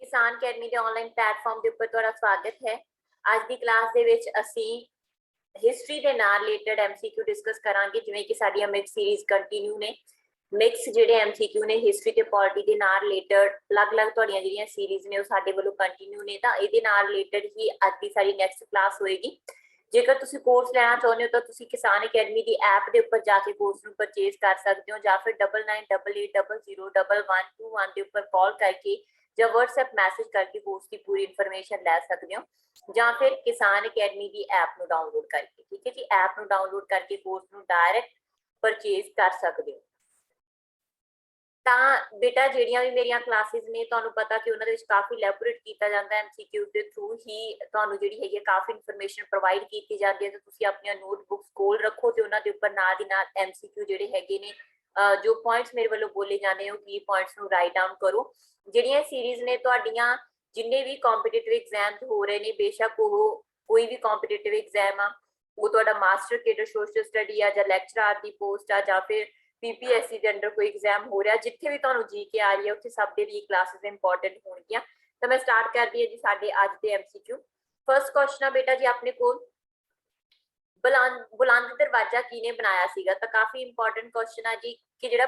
किसान अकेडमी के online platform के ऊपर तुहाडा स्वागत है। आज की क्लास दे विच असीं हिस्टरी के नाल रिलेटेड एमसीक्यू डिस्कस करांगे, जिवें कि साडीआं मिक्स सीरीज कंटिन्यू ने। मिक्स जिहड़े एमसीक्यू ने हिस्टरी ते पॉलिटी दे नाल रिलेटेड अलग-अलग तुहाडीआं जिहड़ियां सीरीज ने, ओह साडे वल्लों कंटिन्यू ने। तां इहदे नाल रिलेटेड ही अज दी साडी नैक्सट क्लास होएगी। जेकर तुसीं कोर्स लेना चाहुंदे हो तां तुसीं किसान अकेडमी दी ऐप दे उपर जाके कोर्स नूं परचेज कर सकदे हो, जां फिर 9988001121 दे उपर कॉल करके या व्हाट्सएप मैसेज करके कोर्स की पूरी इन्फॉर्मेशन ले सकते हो, या फिर किसान अकेडमी की ऐप को डाउनलोड करके। ठीक है जी, ऐप को डाउनलोड करके कोर्स को डायरैक्ट परचेज कर सकते हो। ਤਾਂ बेटा ਜਿਹੜੀਆਂ ਵੀ ਮੇਰੀਆਂ ਕਲਾਸਿਸ ਨੇ, ਤੁਹਾਨੂੰ ਪਤਾ ਕਿ ਉਹਨਾਂ ਦੇ ਵਿੱਚ ਕਾਫੀ ਲੈਬੋਰੇਟ ਕੀਤਾ ਜਾਂਦਾ ਹੈ, ਐਮਸੀਕਿਊਜ਼ ਦੇ ਥਰੂ ਹੀ ਤੁਹਾਨੂੰ ਜਿਹੜੀ ਹੈਗੀ ਕਾਫੀ ਇਨਫੋਰਮੇਸ਼ਨ ਪ੍ਰੋਵਾਈਡ ਕੀਤੀ ਜਾਂਦੀ ਹੈ। ਤੇ ਤੁਸੀਂ ਆਪਣੀਆਂ ਨੋਟਬੁੱਕਸ ਕੋਲ ਰੱਖੋ ਤੇ ਉਹਨਾਂ ਦੇ ਉੱਪਰ ਨਾਲ ਦੀ ਨਾਲ ਐਮਸੀਕਿਊ ਜਿਹੜੇ ਹੈਗੇ ਨੇ, ਜੋ ਪੁਆਇੰਟਸ ਮੇਰੇ ਵੱਲੋਂ ਬੋਲੇ ਜਾਂਦੇ ਹੋ ਕੀ ਪੁਆਇੰਟਸ ਨੂੰ ਰਾਈਟ ਡਾਊਨ ਕਰੋ। ਜਿਹੜੀਆਂ ਸੀਰੀਜ਼ ਨੇ ਤੁਹਾਡੀਆਂ ਜਿੰਨੇ ਵੀ ਕੰਪੀਟੀਟਿਵ ਐਗਜ਼ਾਮਸ ਹੋ ਰਹੇ ਨੇ, ਬੇਸ਼ੱਕ ਉਹ ਕੋਈ ਵੀ ਕੰਪੀਟੀਟਿਵ ਐਗਜ਼ਾਮ ਆ, ਉਹ ਤੁਹਾਡਾ ਮਾਸਟਰ ਕੇਡਰ ਸੋਸ਼ਲ ਸਟੱਡੀ ਆ ਜਾਂ ਲੈਕਚਰਰ ਦੀ ਪੋਸਟ ਆ ਜਾਂ ਫਿਰ पीपीएससी के अंडर कोई एग्जाम हो रहा, जिथे भी तुहानू जीके आ रही है उत्थे सब दे लिए क्लासेस इंपॉर्टेंट होणगियां। तो मैं स्टार्ट कर दी है जी साडे अज दे एमसीक्यू। फर्स्ट क्वेश्चन है बेटा जी अपने कोल, बुलंद दरवाजा किने बनाया सीगा? तो काफी इंपॉर्टेंट क्वेश्चन है जी कि जिहड़ा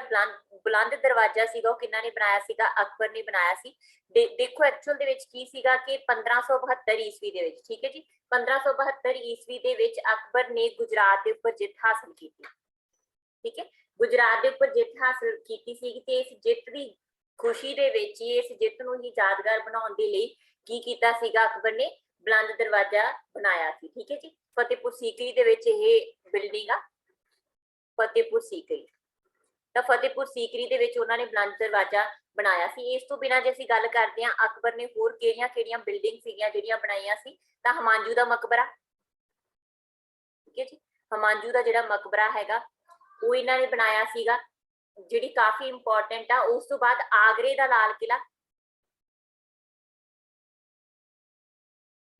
बुलंद दरवाजा सीगा वो किन्ना ने बनाया सीगा? अकबर ने बनाया सी। देखो एक्चुअल दे विच की सीगा कि 1572 ईस्वी दे विच, ठीक है जी, 1572 ईस्वी दे विच अकबर ने गुजरात के उपर जित हासिल की थी। ठीक है, गुजरात के उपर जित हासिल की सी ते इस जित की खुशी दे विच ही, इस जित नूं ही यादगार बनाउण दे लई की कीता सीगा? अकबर ने बुलंद दरवाजा बनाया सी। ठीक है जी, फतेहपुर सीकरी दे विच इह बिल्डिंग आ, फतेहपुर सीकरी। तो फतेहपुर सीकरी दे विच उन्हां ने बुलंद दरवाजा बनाया सी। इस तो बिना जे असीं गल करदे हां अकबर ने होर किहड़ियां-किहड़ियां बिल्डिंग सीगियां जिहड़ियां बनाईयां सी, तां हुमायूं दा मकबरा, ठीक है जी, हुमायूं दा जिहड़ा मकबरा हैगा वो इन्हां ने बनाया सीगा, जिहड़ी काफी इंपॉर्टेंट आ। उस तो बाद आगरे दा लाल किला,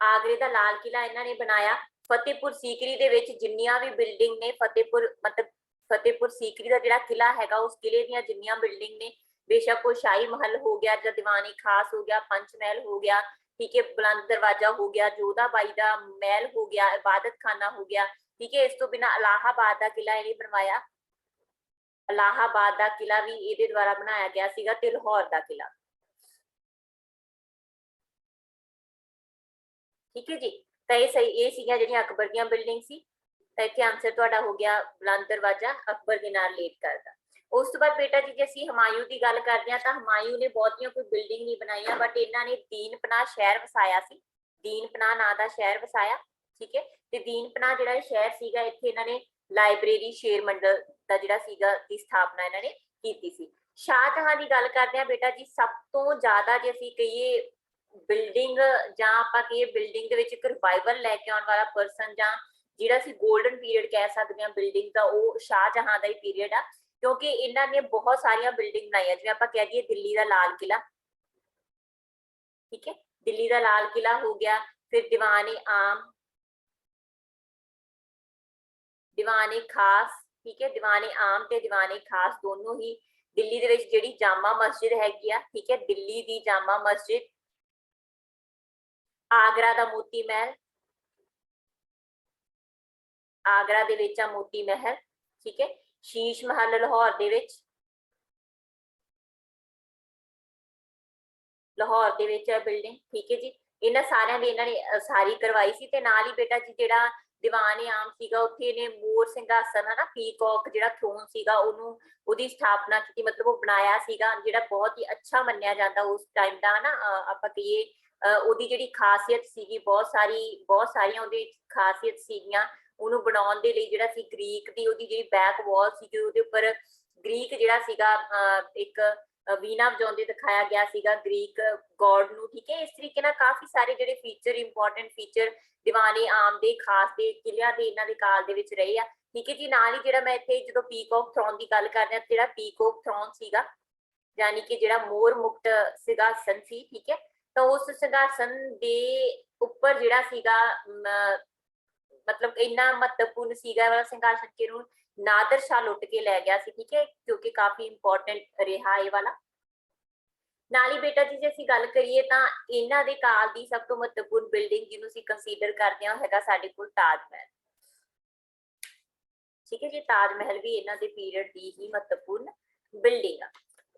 आगरे दा लाल किला इन्हां ने बनाया। फतेहपुर सीकरी दे विच जिन्नियां भी बिल्डिंग ने, फतेहपुर मतलब फतेहपुर सीकरी दा जिहड़ा किला हैगा उस किले दीयां जिन्नियां बिल्डिंग ने, बेशक वो शाही महल हो गया या दीवानी खास हो गया, पंचमहल हो गया, ठीक है, बुलंद दरवाजा हो गया, जोधाबाई दा महल हो गया, इबादत खाना हो गया, ठीक है। इस तो बिना इलाहाबाद का किला इन्हें बनवाया, इलाहाबाद का किला भी इहदे द्वारा बनाया गया सीगा, ते लाहौर का किला। ठीक है जी, तो ये सही ये सीगियां जिहड़ियां अकबर दीयां बिल्डिंग सी। तो इत्थे आंसर तुहाडा हो गया बुलंद दरवाजा अकबर दे नाल रिलेट करदा। उस तो बाद बेटा जी जे असीं हुमायूं की गल करदे हां तां हुमायूं ने बहुतियां कोई बिल्डिंग नहीं बनाईयां, बट इन्हां ने दीन पनाह शहर वसाया सी, दीन पनाह नां दा शहर वसाया। ठीक है, ते दीन पनाह जिहड़ा शहर सीगा इत्थे इन्हां ने लाइब्रेरी शेर मंडल दा जिहड़ा सीगा दी स्थापना इन्हां ने कीती सी। शाहजहां की गल करदे हां बेटा जी, सब तो ज्यादा जे असीं कहिए बिल्डिंग जां आपां कहिए बिल्डिंग दे विच इक रिवाइवल लैके आउण वाला परसन जां जिहड़ा असीं गोल्डन पीरियड कह सकदे हां बिल्डिंग दा, वो शाहजहां दा ही पीरियड आ, क्योंकि इन्हां ने बहुत सारियां बिल्डिंग बनाईयां। जिवें आपां कह दईए दिल्ली दा लाल किला, ठीक है, दिल्ली दा लाल किला हो गया, फिर दीवान-ए आम, दीवान-ए खास, ठीक है, दीवान-ए आम ते दीवान-ए खास दोनों ही दिल्ली दे विच जिहड़ी जामा मस्जिद हैगी आ, ठीक है, दिल्ली दी जामा मस्जिद, आगरा दा मोती महल, आगरा दे विच आ मोती महल, ठीक है, शीश महल लाहौर दे विच, लाहौर दे विच है बिल्डिंग। ठीक है जी, इन्हां सारियां दी इन्हां ने सारी करवाई सी। ते नाल ही बेटा जी जिहड़ा दीवान-ए आम सीगा उत्थे इहने मोर सिंघासन है ना, पीकॉक जिहड़ा थ्रोन सीगा ओनू ओदी स्थापना की, मतलब वो बनाया सीगा, जिहड़ा बहुत ही अच्छा मन्निया जाता उस टाइम दा ना। आपां कहिए ओदी जिहड़ी खासियत सीगी, बहुत सारियां ओदी खासियत सीगियां ओनू बनाउण दे लई। जिहड़ा सी ग्रीक दी ओदी जिहड़ी बैक वॉल सीगी ओदे उपर ग्रीक जिहड़ा सीगा एक वीणा वजाउंदे दिखाया गया सीगा ग्रीक गॉड नू। ठीक है, इस तरीके नाल काफी सारे जिहड़े फीचर इंपॉर्टेंट फीचर दीवान-ए आम दे खास दे किलियां दे इन्हां दे काल दे विच रहे आ। ठीक है जी, नाल ही जिहड़ा मैं इत्थे जदों पीकॉक थ्रोन की गल करदे हां, जिहड़ा पीकॉक थ्रोन सीगा यानी कि जिहड़ा मोर मुक्त सिंघासन सी, ठीक है, तो उस सिंघासन दे उपर जिहड़ा सीगा मतलब इन्ना महत्वपूर्ण सीगा वाला सिंघासन कि नादर शाह लुट के लै गया सी। ठीक है, क्योंकि काफी इंपॉर्टेंट रहा ये वाला। ਨਾਲ ਹੀ ਬੇਟਾ ਜੀ ਜੇ ਅਸੀਂ ਗੱਲ ਕਰੀਏ ਤਾਂ ਇਹਨਾਂ ਦੇ ਕਾਲ ਦੀ ਸਭ ਤੋਂ ਮਹੱਤਵਪੂਰਨ ਬਿਲਡਿੰਗ ਜਿਹਨੂੰ ਅਸੀਂ ਕੰਸੀਡਰ ਕਰਦੇ ਹਾਂ ਹੈਗਾ ਸਾਡੇ ਕੋਲ ਤਾਜ ਮਹਿਲ। ਠੀਕ ਹੈ ਜੀ, ਤਾਜ ਮਹਿਲ ਵੀ ਇਹਨਾਂ ਦੇ ਪੀਰੀਅਡ ਦੀ ਹੀ ਮਹੱਤਵਪੂਰਨ ਬਿਲਡਿੰਗ ਆ।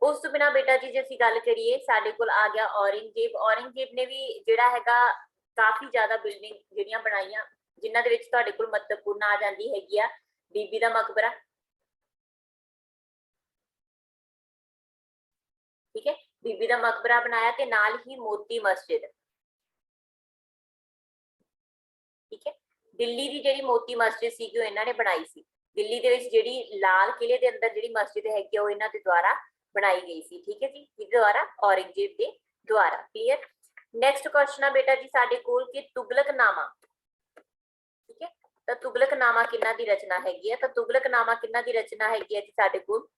ਉਸ ਤੋਂ ਬਿਨਾਂ ਬੇਟਾ ਜੀ ਜੇ ਅਸੀਂ ਗੱਲ ਕਰੀਏ ਸਾਡੇ ਕੋਲ ਆ ਗਿਆ ਔਰੰਗਜ਼ੇਬ। ਔਰੰਗਜ਼ੇਬ ਨੇ ਵੀ ਜਿਹੜਾ ਹੈਗਾ ਕਾਫੀ ਜ਼ਿਆਦਾ ਬਿਲਡਿੰਗ ਜਿਹੜੀਆਂ ਬਣਾਈਆਂ, ਜਿਨ੍ਹਾਂ ਦੇ ਵਿੱਚ ਤੁਹਾਡੇ ਕੋਲ ਮਹੱਤਵਪੂਰਨ ਆ ਜਾਂਦੀ ਹੈਗੀ ਆ ਬੀਬੀ ਦਾ ਮਕਬਰਾ। ਠੀਕ ਹੈ, ਬੀਬੀ ਦਾ ਮਕਬਰਾ ਬਣਾਇਆ ਤੇ ਨਾਲ ਹੀ ਮੋਤੀ ਮਸਜਿਦ। ਠੀਕ ਹੈ, ਦਿੱਲੀ ਦੀ ਜਿਹੜੀ ਮੋਤੀ ਮਸਜਿਦ ਸੀਗੀ ਉਹ ਇਹਨਾਂ ਨੇ ਬਣਾਈ ਸੀ। ਦਿੱਲੀ ਦੇ ਵਿੱਚ ਜਿਹੜੀ ਲਾਲ ਕਿਲੇ ਦੇ ਅੰਦਰ ਜਿਹੜੀ ਮਸਜਿਦ ਹੈਗੀ ਉਹ ਇਹਨਾਂ ਦੇ ਦੁਆਰਾ ਬਣਾਈ ਗਈ ਸੀ। ਠੀਕ ਹੈ ਜੀ, ਕਿਹਦੇ ਦੁਆਰਾ? ਔਰੰਗਜ਼ੇਬ ਦੇ ਦੁਆਰਾ। ਕਲੀਅਰ। ਨੈਕਸਟ ਕੁਐਸਚਨ ਆ ਬੇਟਾ ਜੀ ਸਾਡੇ ਕੋਲ ਕਿ ਤੁਗਲਕਨਾਮਾ। ਠੀਕ ਹੈ, ਤਾਂ ਤੁਗਲਕਨਾਮਾ ਕਿਹਨਾਂ ਦੀ ਰਚਨਾ ਹੈਗੀ ਹੈ? ਤਾਂ ਤੁਗਲਕਨਾਮਾ ਕਿਹਨਾਂ ਦੀ ਰਚਨਾ ਹੈਗੀ ਹੈ ਜੀ ਸਾਡੇ ਕੋਲ?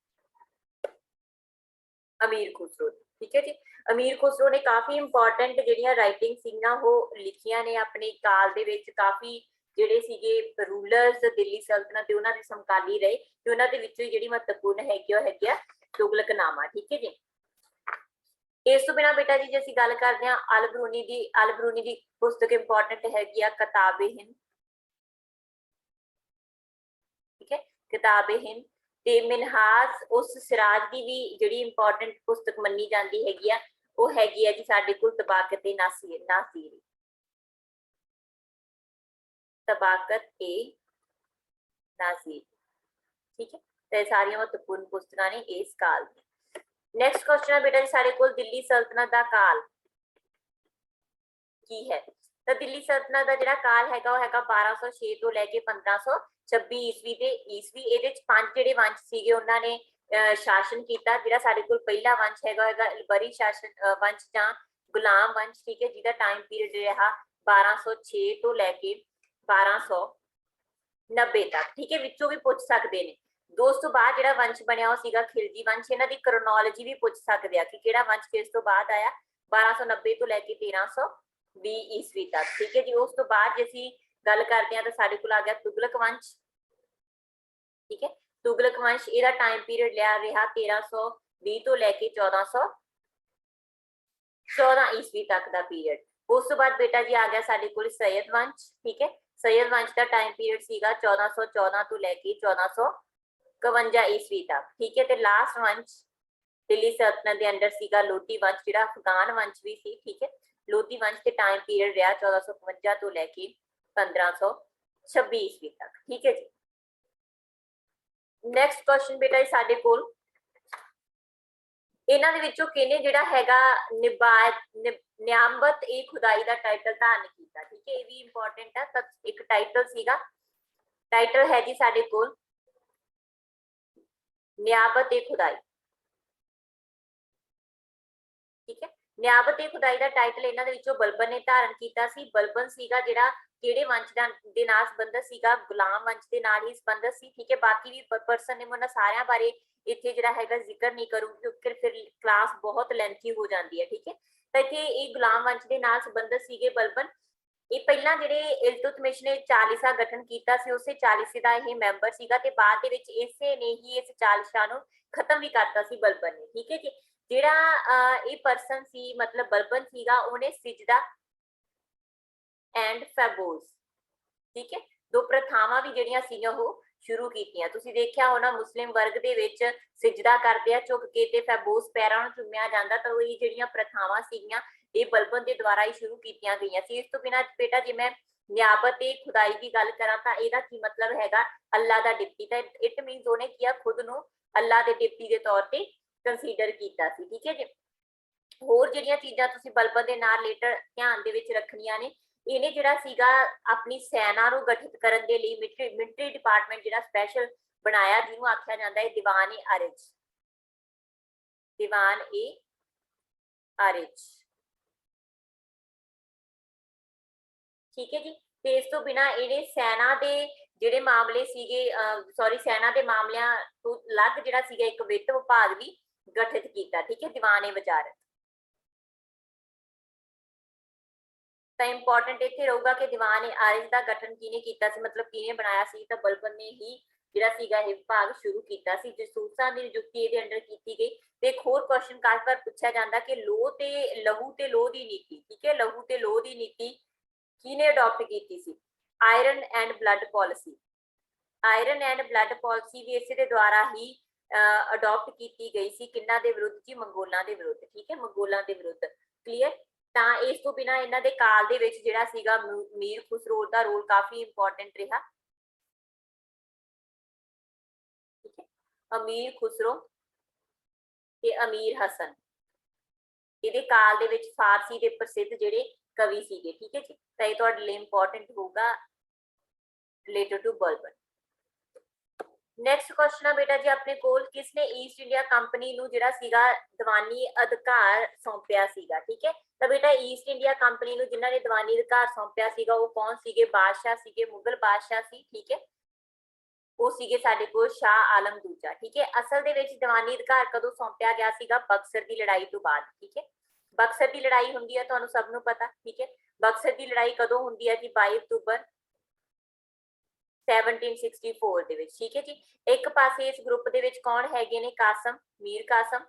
ਅਮੀਰ ਖੁਸਰੋ। ਠੀਕ ਹੈ ਜੀ, ਅਮੀਰ ਖੁਸਰੋ ਨੇ ਕਾਫੀ ਇੰਪੋਰਟੈਂਟ ਜਿਹੜੀਆਂ ਰਾਈਟਿੰਗ ਸੀਗੀਆਂ ਉਹ ਲਿਖੀਆਂ ਨੇ ਆਪਣੇ ਕਾਲ ਦੇ ਵਿੱਚ। ਕਾਫੀ ਜਿਹੜੇ ਸੀਗੇ ਰੂਲਰਸ ਦਿੱਲੀ ਸਲਤਨਤ ਦੇ ਉਹਨਾਂ ਦੇ ਸਮਕਾਲੀ ਰਹੇ ਤੇ ਉਹਨਾਂ ਦੇ ਵਿੱਚੋਂ ਜਿਹੜੀ ਮਹੱਤਵਪੂਰਨ ਹੈਗੀ ਉਹ ਹੈਗੀ ਆ ਤੁਗਲਕਨਾਮਾ। ਠੀਕ ਹੈ ਜੀ, ਇਸ ਤੋਂ ਬਿਨਾਂ ਬੇਟਾ ਜੀ ਜੇ ਅਸੀਂ ਗੱਲ ਕਰਦੇ ਹਾਂ ਅਲ ਬਰੂਨੀ ਦੀ ਪੁਸਤਕ ਇੰਪੋਰਟੈਂਟ ਹੈਗੀ ਆ ਕਿਤਾਬੇ ਹਿੰਦ। ਠੀਕ ਹੈ, ਕਿਤਾਬੇ ਹਿੰਦ ਤੇ ਮਿਨਹਾਜ ਉਸ ਸਿਰਾਜ ਦੀ ਵੀ ਜਿਹੜੀ ਇੰਪੋਰਟੈਂਟ ਪੁਸਤਕ ਮੰਨੀ ਜਾਂਦੀ ਹੈਗੀ ਆ ਉਹ ਹੈਗੀ ਆ ਜੀ ਸਾਡੇ ਕੋਲ ਤਬਾਕਤ ਨਾਸੀਰੀ। ਤਬਾਕਤ ਨਾਸੀਰੀ। ਠੀਕ ਹੈ, ਤੇ ਸਾਰੀਆਂ ਮਹੱਤਵਪੂਰਨ ਪੁਸਤਕਾਂ ਨੇ ਇਸ ਕਾਲ ਦੀ। ਨੈਕਸਟ ਕੁਐਸਚਨ ਹੈ ਬੇਟਾ ਜੀ ਸਾਡੇ ਕੋਲ ਦਿੱਲੀ ਸਲਤਨਤ ਦਾ ਕਾਲ ਕੀ ਹੈ? ਤਾਂ ਦਿੱਲੀ ਸਲਤਨਤ ਦਾ ਜਿਹੜਾ ਕਾਲ ਹੈਗਾ ਉਹ ਹੈਗਾ 1206 ਤੋਂ ਲੈ ਕੇ 1526 ਈਸਵੀ ਦੇ ਈਸਵੀ। ਇਹਦੇ ਵਿੱਚ 5 ਜਿਹੜੇ ਵੰਸ਼ ਸੀਗੇ ਉਹਨਾਂ ਨੇ ਸ਼ਾਸਨ ਕੀਤਾ। ਜਿਹੜਾ ਸਾਡੇ ਕੋਲ ਪਹਿਲਾ ਵੰਸ਼ ਹੈਗਾ ਅਲਬਰੀ ਸ਼ਾਸਨ ਵੰਸ਼ ਜਾਂ ਗੁਲਾਮ ਵੰਸ਼। ਠੀਕ ਹੈ, ਜਿਹਦਾ ਟਾਈਮ ਪੀਰੀਅਡ ਰਿਹਾ 1206 ਤੋਂ ਲੈ ਕੇ 1290 ਤੱਕ। ਠੀਕ ਹੈ, ਵਿੱਚੋਂ ਵੀ ਪੁੱਛ ਸਕਦੇ ਨੇ। ਉਸ ਤੋਂ ਬਾਅਦ ਜਿਹੜਾ ਵੰਸ਼ ਬਣਿਆ ਉਹ ਸੀਗਾ ਖਿਲਜੀ ਵੰਸ਼। ਇਹਨਾਂ ਦੀ ਕਰੋਨੋਲੋਜੀ ਵੀ ਪੁੱਛ ਸਕਦੇ ਆ ਕਿ ਕਿਹੜਾ ਵੰਸ਼ ਕਿਸ ਤੋਂ ਬਾਅਦ ਆਇਆ 1290 ਤੋਂ ਲੈ ਕੇ 1320 ਈਸਵੀ ਤੱਕ। ਠੀਕ ਹੈ ਜੀ, ਉਸ ਤੋਂ ਬਾਅਦ ਜੇ ਅਸੀਂ ਗੱਲ ਕਰਦੇ ਹਾਂ ਤਾਂ ਸਾਡੇ ਕੋਲ ਆ ਗਿਆ ਤੁਗਲਕ ਵੰਸ਼। ਠੀਕ ਹੈ, ਤੁਗਲਕ ਵੰਸ਼ ਇਹਦਾ ਟਾਈਮ ਪੀਰੀਅਡ ਲਿਆ ਰਿਹਾ 1320 ਤੋਂ ਲੈ ਕੇ 1414 ਈਸਵੀ ਤੱਕ ਦਾ ਪੀਰੀਅਡ। ਉਸ ਤੋਂ ਬਾਅਦ ਬੇਟਾ ਜੀ ਆ ਗਿਆ ਸਾਡੇ ਕੋਲ ਸੈਯਦ ਵੰਸ਼। ਠੀਕ ਹੈ, ਸੈਯਦ ਵੰਸ਼ ਦਾ ਟਾਈਮ ਪੀਰੀਅਡ ਸੀਗਾ 1414 ਤੋਂ ਲੈ ਕੇ 1451 ਈਸਵੀ ਤੱਕ। ਠੀਕ ਹੈ, ਤੇ ਲਾਸਟ ਵੰਸ਼ ਦਿੱਲੀ ਸਲਤਨਤ ਦੇ ਅੰਡਰ ਸੀਗਾ ਲੋਧੀ ਵੰਸ਼, ਜਿਹੜਾ ਅਫਗਾਨ ਵੰਸ਼ ਵੀ ਸੀ। ਠੀਕ ਹੈ, ਲੋਧੀ ਵੰਸ਼ ਤੇ ਟਾਈਮ ਪੀਰੀਅਡ ਰਿਹਾ 1452 ਤੋਂ ਲੈ ਕੇ 1526 ਈਸਵੀ ਤੱਕ। ਠੀਕ ਹੈ ਜੀ, ਨੈਕਸਟ ਕੁਐਸਚਨ ਬੇਟਾ ਜੀ ਸਾਡੇ ਕੋਲ ਇਹਨਾਂ ਦੇ ਵਿੱਚੋਂ ਕਿਹਨੇ ਜਿਹੜਾ ਹੈਗਾ ਨਿਆਮਤ ਏ ਖੁਦਾਈ ਦਾ ਟਾਈਟਲ ਧਾਰਨ ਕੀਤਾ? ਠੀਕ ਹੈ, ਇਹ ਵੀ ਇੰਪੋਰਟੈਂਟ ਹੈ। ਤਾਂ ਇੱਕ ਟਾਈਟਲ ਸੀਗਾ, ਟਾਈਟਲ ਹੈ ਜੀ ਸਾਡੇ ਕੋਲ ਨਿਆਮਤ ਏ ਖੁਦਾਈ। ਠੀਕ ਹੈ, ਨਿਆਮਤ ਏ ਖੁਦਾਈ ਦਾ ਟਾਈਟਲ ਇਹਨਾਂ ਦੇ ਵਿੱਚੋਂ ਬਲਬਨ ਨੇ ਧਾਰਨ ਕੀਤਾ ਸੀ। ਬਲਬਨ ਸੀਗਾ ਜਿਹੜਾ ਕਿਹੜੇ ਵੰਸ਼ ਦੇ ਨਾਲ ਸੰਬੰਧਿਤ ਸੀਗਾ? ਗੁਲਾਮ ਵੰਸ਼ ਦੇ ਨਾਲ ਹੀ ਸੰਬੰਧਿਤ ਸੀ। ਠੀਕ ਹੈ, ਬਾਕੀ ਵੀ ਪਰਸਨ ਨੇ ਉਹਨਾਂ ਸਾਰਿਆਂ ਬਾਰੇ ਇੱਥੇ ਜਿਹੜਾ ਹੈਗਾ ਜ਼ਿਕਰ ਨਹੀਂ ਕਰੂੰਗੀ ਕਿਉਂਕਿ ਫਿਰ ਕਲਾਸ ਬਹੁਤ ਲੈਂਥੀ ਹੋ ਜਾਂਦੀ ਹੈ। ਠੀਕ ਹੈ, ਤਾਂ ਇੱਥੇ ਇਹ ਗੁਲਾਮ ਵੰਸ਼ ਦੇ ਨਾਲ ਸੰਬੰਧਿਤ ਸੀਗੇ ਬਲਬਨ। ਇਹ ਪਹਿਲਾਂ ਜਿਹੜੇ ਇਲਤੁਤਮਿਸ਼ ਨੇ 40 ਗਠਨ ਕੀਤਾ ਸੀ ਉਸੇ 40 ਦਾ ਇਹ ਮੈਂਬਰ ਸੀਗਾ ਤੇ ਬਾਅਦ ਦੇ ਵਿੱਚ ਇਸੇ ਨੇ ਹੀ ਇਸ 40 ਨੂੰ ਖਤਮ ਵੀ ਕਰਤਾ ਸੀ ਬਲਬਨ ਨੇ। ਠੀਕ ਹੈ ਜੀ, ਜਿਹੜਾ ਇਹ ਪਰਸਨ ਸੀ ਮਤਲਬ ਬਲਬਨ ਸੀਗਾ ਉਹਨੇ ਸਿਜਦਾ ਐਂਡ ਫੈਬੋਸ, ਠੀਕ ਹੈ, ਦੋ ਪ੍ਰਥਾਵਾਂ ਵੀ ਜਿਹੜੀਆਂ ਸੀਗੀਆਂ ਉਹ ਸ਼ੁਰੂ ਕੀਤੀਆਂ। ਤੁਸੀਂ ਦੇਖਿਆ ਹੋਣਾ ਮੁਸਲਿਮ ਵਰਗ ਦੇ ਵਿੱਚ ਸਿਜਦਾ ਕਰਦੇ ਆ ਝੁਕ ਕੇ ਤੇ ਫੈਬੋਸ ਪੈਰਾਂ ਨੂੰ ਚੁੰਮਿਆ ਜਾਂਦਾ, ਤਾਂ ਇਹ ਜਿਹੜੀਆਂ ਪ੍ਰਥਾਵਾਂ ਸੀਗੀਆਂ ਇਹ ਬਲਬਨ ਦੇ ਦੁਆਰਾ ਹੀ ਸ਼ੁਰੂ ਕੀਤੀਆਂ ਗਈਆਂ ਸੀ। ਇਸ ਤੋਂ ਬਿਨਾਂ ਬੇਟਾ ਜੇ ਮੈਂ ਨਿਆਬਤ ਤੇ ਖੁਦਾਈ ਦੀ ਗੱਲ ਕਰਾਂ ਤਾਂ ਇਹਦਾ ਕੀ ਮਤਲਬ ਹੈਗਾ? ਅੱਲਾ ਦਾ ਡਿਪਟੀ। ਤਾਂ ਇਟ ਮੀਨਸ ਉਹਨੇ ਕਿਹਾ ਖੁਦ ਨੂੰ ਅੱਲਾ ਦੇ ਡਿਪਟੀ ਦੇ ਤੌਰ ਤੇ ਕੰਸੀਡਰ ਕੀਤਾ ਸੀ। ਠੀਕ ਹੈ ਜੀ, ਹੋਰ ਜਿਹੜੀਆਂ ਚੀਜ਼ਾਂ ਤੁਸੀਂ ਬਲਬਨ ਦੇ ਨਾਲ ਰਿਲੇਟਡ ਧਿਆਨ ਦੇ ਵਿੱਚ ਰੱਖਣੀਆਂ ਨੇ, ਇਹਨੇ ਜਿਹੜਾ ਸੀਗਾ ਆਪਣੀ ਸੈਨਾ ਨੂੰ ਗਠਿਤ ਕਰਨ ਦੇ ਲਈ ਮਿਲਟਰੀ ਡਿਪਾਰਟਮੈਂਟ ਜਿਹੜਾ ਸਪੈਸ਼ਲ ਬਣਾਇਆ ਜਿਹਨੂੰ ਆਖਿਆ ਜਾਂਦਾ ਹੈ ਦੀਵਾਨ ਏ ਆਰਿਜ। ਦੀਵਾਨ ਏ ਆਰਿਜ। ਠੀਕ ਹੈ ਜੀ, ਤੇ ਇਸ ਤੋਂ ਬਿਨਾਂ ਇਹਨੇ ਸੈਨਾ ਦੇ ਜਿਹੜੇ ਮਾਮਲੇ ਸੀਗੇ ਸੈਨਾ ਦੇ ਮਾਮਲਿਆਂ ਤੋਂ ਅਲੱਗ ਜਿਹੜਾ ਸੀਗਾ ਇੱਕ ਵਿੱਤ ਵਿਭਾਗ ਵੀ ਗਠਿਤ ਕੀਤਾ। ਠੀਕ ਹੈ, ਦੀਵਾਨ ਏ ਵਜ਼ਾਰਤ। ਤਾਂ ਇੰਪੋਰਟੈਂਟ ਇੱਥੇ ਰਹੂਗਾ ਕਿ ਦੀਵਾਨ ਏ ਆਰਿਜ ਦਾ ਗਠਨ ਕਿਹਨੇ ਕੀਤਾ ਸੀ, ਮਤਲਬ ਕਿਹਨੇ ਬਣਾਇਆ ਸੀ? ਤਾਂ ਬਲਬਨ ਨੇ ਹੀ ਜਿਹੜਾ ਸੀਗਾ ਇਹ ਵਿਭਾਗ ਸ਼ੁਰੂ ਕੀਤਾ ਸੀ। ਜਸੂਸਾਂ ਦੀ ਨਿਯੁਕਤੀ ਇਹਦੇ ਅੰਡਰ ਕੀਤੀ ਗਈ ਤੇ ਇੱਕ ਹੋਰ ਕੁਐਸਚਨ ਕਾਫੀ ਵਾਰ ਪੁੱਛਿਆ ਜਾਂਦਾ ਕਿ ਲੋਹ ਤੇ ਲੋਹ ਦੀ ਨੀਤੀ, ਠੀਕ ਹੈ, ਲਹੂ ਤੇ ਲੋਹ ਦੀ ਨੀਤੀ ਕਿਹਨੇ ਅਡਾਪਟ ਕੀਤੀ ਸੀ? Iron and blood policy. Iron and blood policy ਵੀ ਇਸੇ ਦੇ ਦੁਆਰਾ ਹੀ ਅਡਾਪਟ ਕੀਤੀ ਗਈ ਸੀ। ਕਿੰਨਾ ਦੇ ਵਿਰੁੱਧ ਜੀ? ਮੰਗੋਲਾਂ ਦੇ ਵਿਰੁੱਧ, ਠੀਕ ਹੈ, ਮੰਗੋਲਾਂ ਦੇ ਵਿਰੁੱਧ। ਕਲੀਅਰ? ਤਾਂ ਇਸ ਤੋਂ ਬਿਨਾ ਇਹਨਾਂ ਦੇ ਕਾਲ ਦੇ ਵਿੱਚ ਜਿਹੜਾ ਸੀਗਾ ਮੀਰ ਖੁਸਰੋ ਦਾ ਰੋਲ ਕਾਫੀ ਇੰਪੋਰਟੈਂਟ ਰਿਹਾ। ਠੀਕ ਹੈ, ਅਮੀਰ ਖੁਸਰੋ ਤੇ ਅਮੀਰ ਹਸਨ ਇਹਦੇ ਕਾਲ ਦੇ ਵਿੱਚ ਫਾਰਸੀ ਦੇ ਪ੍ਰਸਿੱਧ ਜਿਹੜੇ ਕਵੀ ਸੀਗੇ। ਠੀਕ ਹੈ ਜੀ, ਤਾਂ ਇਹ ਤੁਹਾਡੇ ਲਈ ਇੰਪੋਰਟੈਂਟ ਹੋਊਗਾ related to Balban. Next question ਆ ਬੇਟਾ ਜੀ ਆਪਣੇ ਕੋਲ, ਕਿਸਨੇ ਈਸਟ ਇੰਡੀਆ ਕੰਪਨੀ ਨੂੰ ਜਿਹੜਾ ਸੀਗਾ ਦੀਵਾਨੀ ਅਧਿਕਾਰ ਸੌਂਪਿਆ ਸੀਗਾ? ਠੀਕ ਹੈ, ਤਾਂ ਬੇਟਾ ਈਸਟ ਇੰਡੀਆ ਕੰਪਨੀ ਨੂੰ ਜਿਨ੍ਹਾਂ ਨੇ ਦੀਵਾਨੀ ਅਧਿਕਾਰ ਸੌਂਪਿਆ ਸੀਗਾ ਉਹ ਕੌਣ ਸੀਗੇ? ਬਾਦਸ਼ਾਹ ਸੀਗੇ, ਮੁਗਲ ਬਾਦਸ਼ਾਹ ਸੀ। ਠੀਕ ਹੈ, ਉਹ ਸੀਗੇ ਸਾਡੇ ਕੋਲ ਸ਼ਾਹ ਆਲਮ ਦੂਜਾ। ਠੀਕ ਹੈ, ਅਸਲ ਦੇ ਵਿੱਚ ਦੀਵਾਨੀ ਅਧਿਕਾਰ ਕਦੋਂ ਸੌਂਪਿਆ ਗਿਆ ਸੀਗਾ? ਬਕਸਰ ਦੀ ਲੜਾਈ ਤੋਂ ਬਾਅਦ। ਠੀਕ ਹੈ, ਬਕਸਰ ਦੀ ਲੜਾਈ ਹੁੰਦੀ ਹੈ ਤੁਹਾਨੂੰ ਸਭ ਨੂੰ ਪਤਾ। ਠੀਕ ਹੈ, ਬਕਸਰ ਦੀ ਲੜਾਈ ਕਦੋਂ ਹੁੰਦੀ ਹੈ ਜੀ? 22 ਅਕਤੂਬਰ 1764 ਦੇ ਵਿੱਚ। ਠੀਕ ਹੈ ਜੀ, ਇੱਕ ਪਾਸੇ ਇਸ ਗਰੁੱਪ ਦੇ ਵਿੱਚ ਕੌਣ ਹੈਗੇ ਨੇ? ਕਾਸਮ, ਮੀਰ ਕਾਸਮ।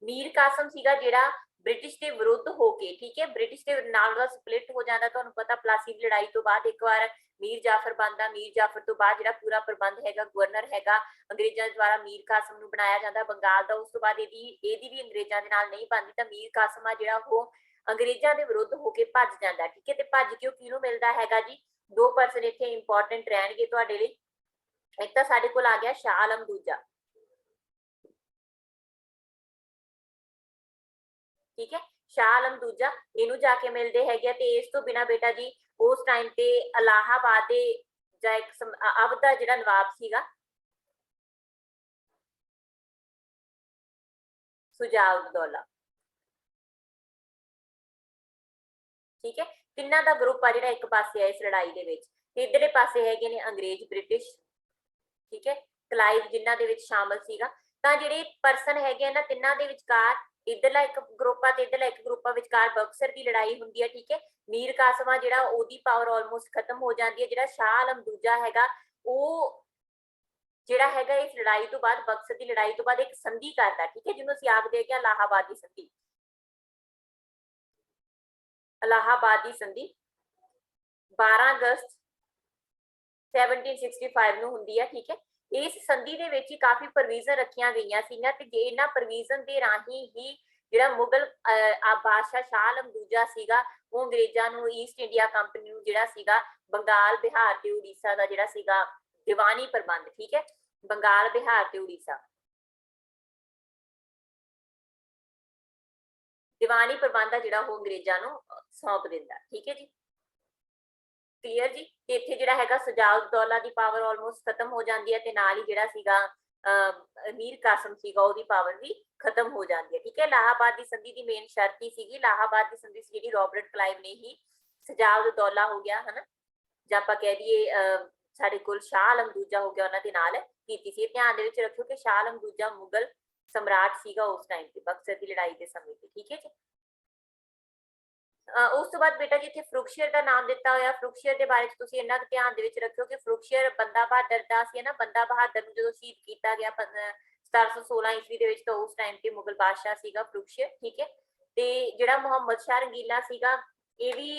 ਮੀਰ ਕਾਸਮ ਸੀਗਾ ਜਿਹੜਾ ਬ੍ਰਿਟਿਸ਼ ਦੇ ਵਿਰੁੱਧ ਹੋ ਕੇ, ਠੀਕ ਹੈ, ਬ੍ਰਿਟਿਸ਼ ਦੇ ਨਾਲ ਦਾ ਸਪਲਿਟ ਹੋ ਜਾਂਦਾ ਤੁਹਾਨੂੰ ਪਤਾ ਪਲਾਸੀ ਦੀ ਲੜਾਈ ਤੋਂ ਬਾਅਦ। ਇੱਕ ਵਾਰ ਮੀਰ ਜਾਫਰ ਬਣਦਾ, ਮੀਰ ਜਾਫਰ ਤੋਂ ਬਾਅਦ ਜਿਹੜਾ ਪੂਰਾ ਪ੍ਰਬੰਧ ਹੈਗਾ ਗਵਰਨਰ ਹੈਗਾ ਅੰਗਰੇਜ਼ਾਂ ਦੁਆਰਾ ਮੀਰ ਕਾਸਮ ਨੂੰ ਬਣਾਇਆ ਜਾਂਦਾ ਬੰਗਾਲ ਦਾ। ਉਸ ਤੋਂ ਬਾਅਦ ਇਹਦੀ ਵੀ ਅੰਗਰੇਜ਼ਾਂ ਦੇ ਨਾਲ ਨਹੀਂ ਬਣਦੀ ਤਾਂ ਮੀਰ ਕਾਸਮ ਆ ਜਿਹੜਾ ਉਹ ਅੰਗਰੇਜ਼ਾਂ ਦੇ ਵਿਰੁੱਧ ਹੋ ਕੇ ਭੱਜ ਜਾਂਦਾ। ਠੀਕ ਹੈ, ਤੇ ਭੱਜ ਕੇ ਉਹ ਕਿਹਨੂੰ ਮਿਲਦਾ ਹੈਗਾ ਜੀ? ਦੋ ਪਰਸਨ ਇੱਥੇ ਇੰਪੋਰਟੈਂਟ ਰਹਿਣਗੇ ਤੁਹਾਡੇ ਲਈ। ਇੱਕ ਤਾਂ ਸਾਡੇ ਕੋਲ ਆ ਗਿਆ ਸ਼ਾਹ ਆਲਮ ਦੂਜਾ। ਠੀਕ ਹੈ, ਸ਼ਾਹ ਆਲਮ ਦੂਜਾ ਇਹਨੂੰ ਜਾ ਕੇ ਮਿਲਦੇ ਹੈਗੇ। ਤੇ ਇਸ ਤੋਂ ਬਿਨਾ ਬੇਟਾ ਜੀ ਉਸ ਟਾਈਮ ਤੇ ਇਲਾਹਾਬਾਦ ਦੇ ਜਾਂ ਇੱਕ ਅਵਧ ਦਾ ਜਿਹੜਾ ਨਵਾਬ ਸੀਗਾ ਸੁਜਾਉদ্দৌলা। ਠੀਕ ਹੈ, ਤਿੰਨਾਂ ਦਾ ਗਰੁੱਪ ਆ ਜਿਹੜਾ ਇੱਕ ਪਾਸੇ ਆ ਇਸ ਲੜਾਈ ਦੇ ਵਿੱਚ। ਤੇ ਇਧਰਲੇ ਪਾਸੇ ਹੈਗੇ ਨੇ ਅੰਗਰੇਜ਼ ਬ੍ਰਿਟਿਸ਼। ਠੀਕ ਹੈ, ਕਲਾਈਵ ਜਿਨ੍ਹਾਂ ਦੇ ਵਿੱਚ ਸ਼ਾਮਲ ਸੀਗਾ। ਤਾਂ ਜਿਹੜੇ ਪਰਸਨ ਹੈਗੇ ਇਹਨਾਂ ਤਿੰਨਾਂ ਦੇ ਵਿਚਕਾਰ ਇਧਰਲਾ ਇੱਕ ਗਰੁੱਪ ਆ ਤੇ ਇਧਰਲਾ ਇੱਕ ਗਰੁੱਪ ਆ, ਵਿਚਕਾਰ ਬਕਸਰ ਦੀ ਲੜਾਈ ਹੁੰਦੀ ਹੈ। ਠੀਕ ਹੈ, ਮੀਰ ਕਾਸਮਾ ਜਿਹੜਾ ਉਹਦੀ ਪਾਵਰ ਆਲਮੋਸਟ ਖਤਮ ਹੋ ਜਾਂਦੀ ਹੈ। ਜਿਹੜਾ ਸ਼ਾਹ ਆਲਮ ਦੂਜਾ ਹੈਗਾ ਉਹ ਜਿਹੜਾ ਹੈਗਾ ਇਸ ਲੜਾਈ ਤੋਂ ਬਾਅਦ, ਬਕਸਰ ਦੀ ਲੜਾਈ ਤੋਂ ਬਾਅਦ ਇੱਕ ਸੰਧੀ ਕਰਦਾ। ਠੀਕ ਹੈ, ਜਿਹਨੂੰ ਅਸੀਂ ਆਖਦੇ ਹਾਂ ਇਲਾਹਾਬਾਦ ਦੀ ਸੰਧੀ। ਇਲਾਹਾਬਾਦ ਦੀ ਸੰਧੀ 12 ਅਗਸਤ 1765 ਨੂੰ ਹੁੰਦੀ ਹੈ। ਠੀਕ ਹੈ, ਇਸ ਸੰਧੀ ਦੇ ਵਿੱਚ ਹੀ ਕਾਫੀ ਪ੍ਰੋਵੀਜ਼ਨ ਰੱਖੀਆਂ ਗਈਆਂ ਸੀਗੀਆਂ ਤੇ ਜੇ ਇਹਨਾਂ ਪ੍ਰੋਵੀਜ਼ਨ ਦੇ ਰਾਹੀਂ ਹੀ ਜਿਹੜਾ ਮੁਗਲ ਬਾਦਸ਼ਾਹ ਸ਼ਾਹ ਆਲਮ ਦੂਜਾ ਸੀਗਾ ਉਹ ਅੰਗਰੇਜ਼ਾਂ ਨੂੰ ਈਸਟ ਇੰਡੀਆ ਕੰਪਨੀ ਨੂੰ ਜਿਹੜਾ ਸੀਗਾ ਬੰਗਾਲ, ਬਿਹਾਰ ਤੇ ਉੜੀਸਾ ਦਾ ਜਿਹੜਾ ਸੀਗਾ ਦੀਵਾਨੀ ਪ੍ਰਬੰਧ, ਠੀਕ ਹੈ, ਬੰਗਾਲ, ਬਿਹਾਰ ਤੇ ਉੜੀਸਾ ਦੀਵਾਨੀ ਪ੍ਰਬੰਧ ਆ ਜਿਹੜਾ ਉਹ ਅੰਗਰੇਜ਼ਾਂ ਨੂੰ ਸੌਂਪ ਦਿੰਦਾ। ਠੀਕ ਹੈ ਜੀ, ਕਲੀਅਰ ਜੀ। ਤੇ ਇੱਥੇ ਜਿਹੜਾ ਹੈਗਾ ਸੁਜਾਉद्दौला ਦੀ ਪਾਵਰ ਆਲਮੋਸਟ ਖਤਮ ਹੋ ਜਾਂਦੀ ਹੈ ਤੇ ਨਾਲ ਹੀ ਜਿਹੜਾ ਸੀਗਾ ਮੀਰ ਕਾਸਮ ਸੀਗਾ ਉਹਦੀ ਪਾਵਰ ਵੀ ਖਤਮ ਹੋ ਜਾਂਦੀ ਹੈ। ਠੀਕ ਹੈ, ਇਲਾਹਾਬਾਦ ਦੀ ਸੰਧੀ ਦੀ ਮੇਨ ਸ਼ਰਤ ਹੀ ਸੀਗੀ, ਇਲਾਹਾਬਾਦ ਦੀ ਸੰਧੀ ਜਿਹੜੀ ਰੋਬਰਟ ਕਲਾਈਵ ਨੇ ਹੀ ਸੁਜਾਉद्दौला ਹੋ ਗਿਆ ਹਨਾ, ਜਾਂ ਆਪਾਂ ਕਹਿ ਦਈਏ ਸਾਡੇ ਕੋਲ ਸ਼ਾਹ ਆਲਮ ਦੂਜਾ ਹੋ ਗਿਆ ਉਹਨਾਂ ਦੇ ਨਾਲ ਕੀਤੀ ਸੀ। ਧਿਆਨ ਦੇ ਵਿੱਚ ਰੱਖਿਓ ਕਿ ਸ਼ਾਹ ਆਲਮ ਦੂਜਾ ਮੁਗਲ ਸਮਰਾਟ ਸੀਗਾ ਉਸ ਟਾਈਮ ਤੇ ਬਕਸਰ ਦੀ ਲੜਾਈ ਦੇ ਸਮੇਂ ਤੇ। ਠੀਕ ਹੈ ਜੀ, ਉਸ ਤੋਂ ਬਾਅਦ ਬੇਟਾ ਜੀ ਇੱਥੇ ਫਰੁਖਸ਼ੀਅਰ ਦਾ ਨਾਮ ਦਿੱਤਾ ਹੋਇਆ। ਫਰੁਖਸ਼ੀਅਰ ਦੇ ਬਾਰੇ ਚ ਤੁਸੀਂ ਇੰਨਾ ਧਿਆਨ ਦੇ ਵਿੱਚ ਰੱਖਿਓ ਕਿ ਫਰੁਖਸ਼ੀਅਰ ਬੰਦਾ ਬਹਾਦਰ ਦਾ ਸੀ ਨਾ। ਬੰਦਾ ਬਹਾਦਰ ਨੂੰ ਜਦੋਂ ਸ਼ਹੀਦ ਕੀਤਾ ਗਿਆ 1716 ਈਸਵੀ ਦੇ ਵਿੱਚ ਤਾਂ ਉਸ ਟਾਈਮ ਤੇ ਮੁਗਲ ਬਾਦਸ਼ਾਹ ਸੀਗਾ ਫਰੁਖਸ਼ੀਅਰ। ਠੀਕ ਹੈ, ਤੇ ਜਿਹੜਾ ਮੁਹੰਮਦ ਸ਼ਾਹ ਰੰਗੀਲਾ ਸੀਗਾ ਇਹ ਵੀ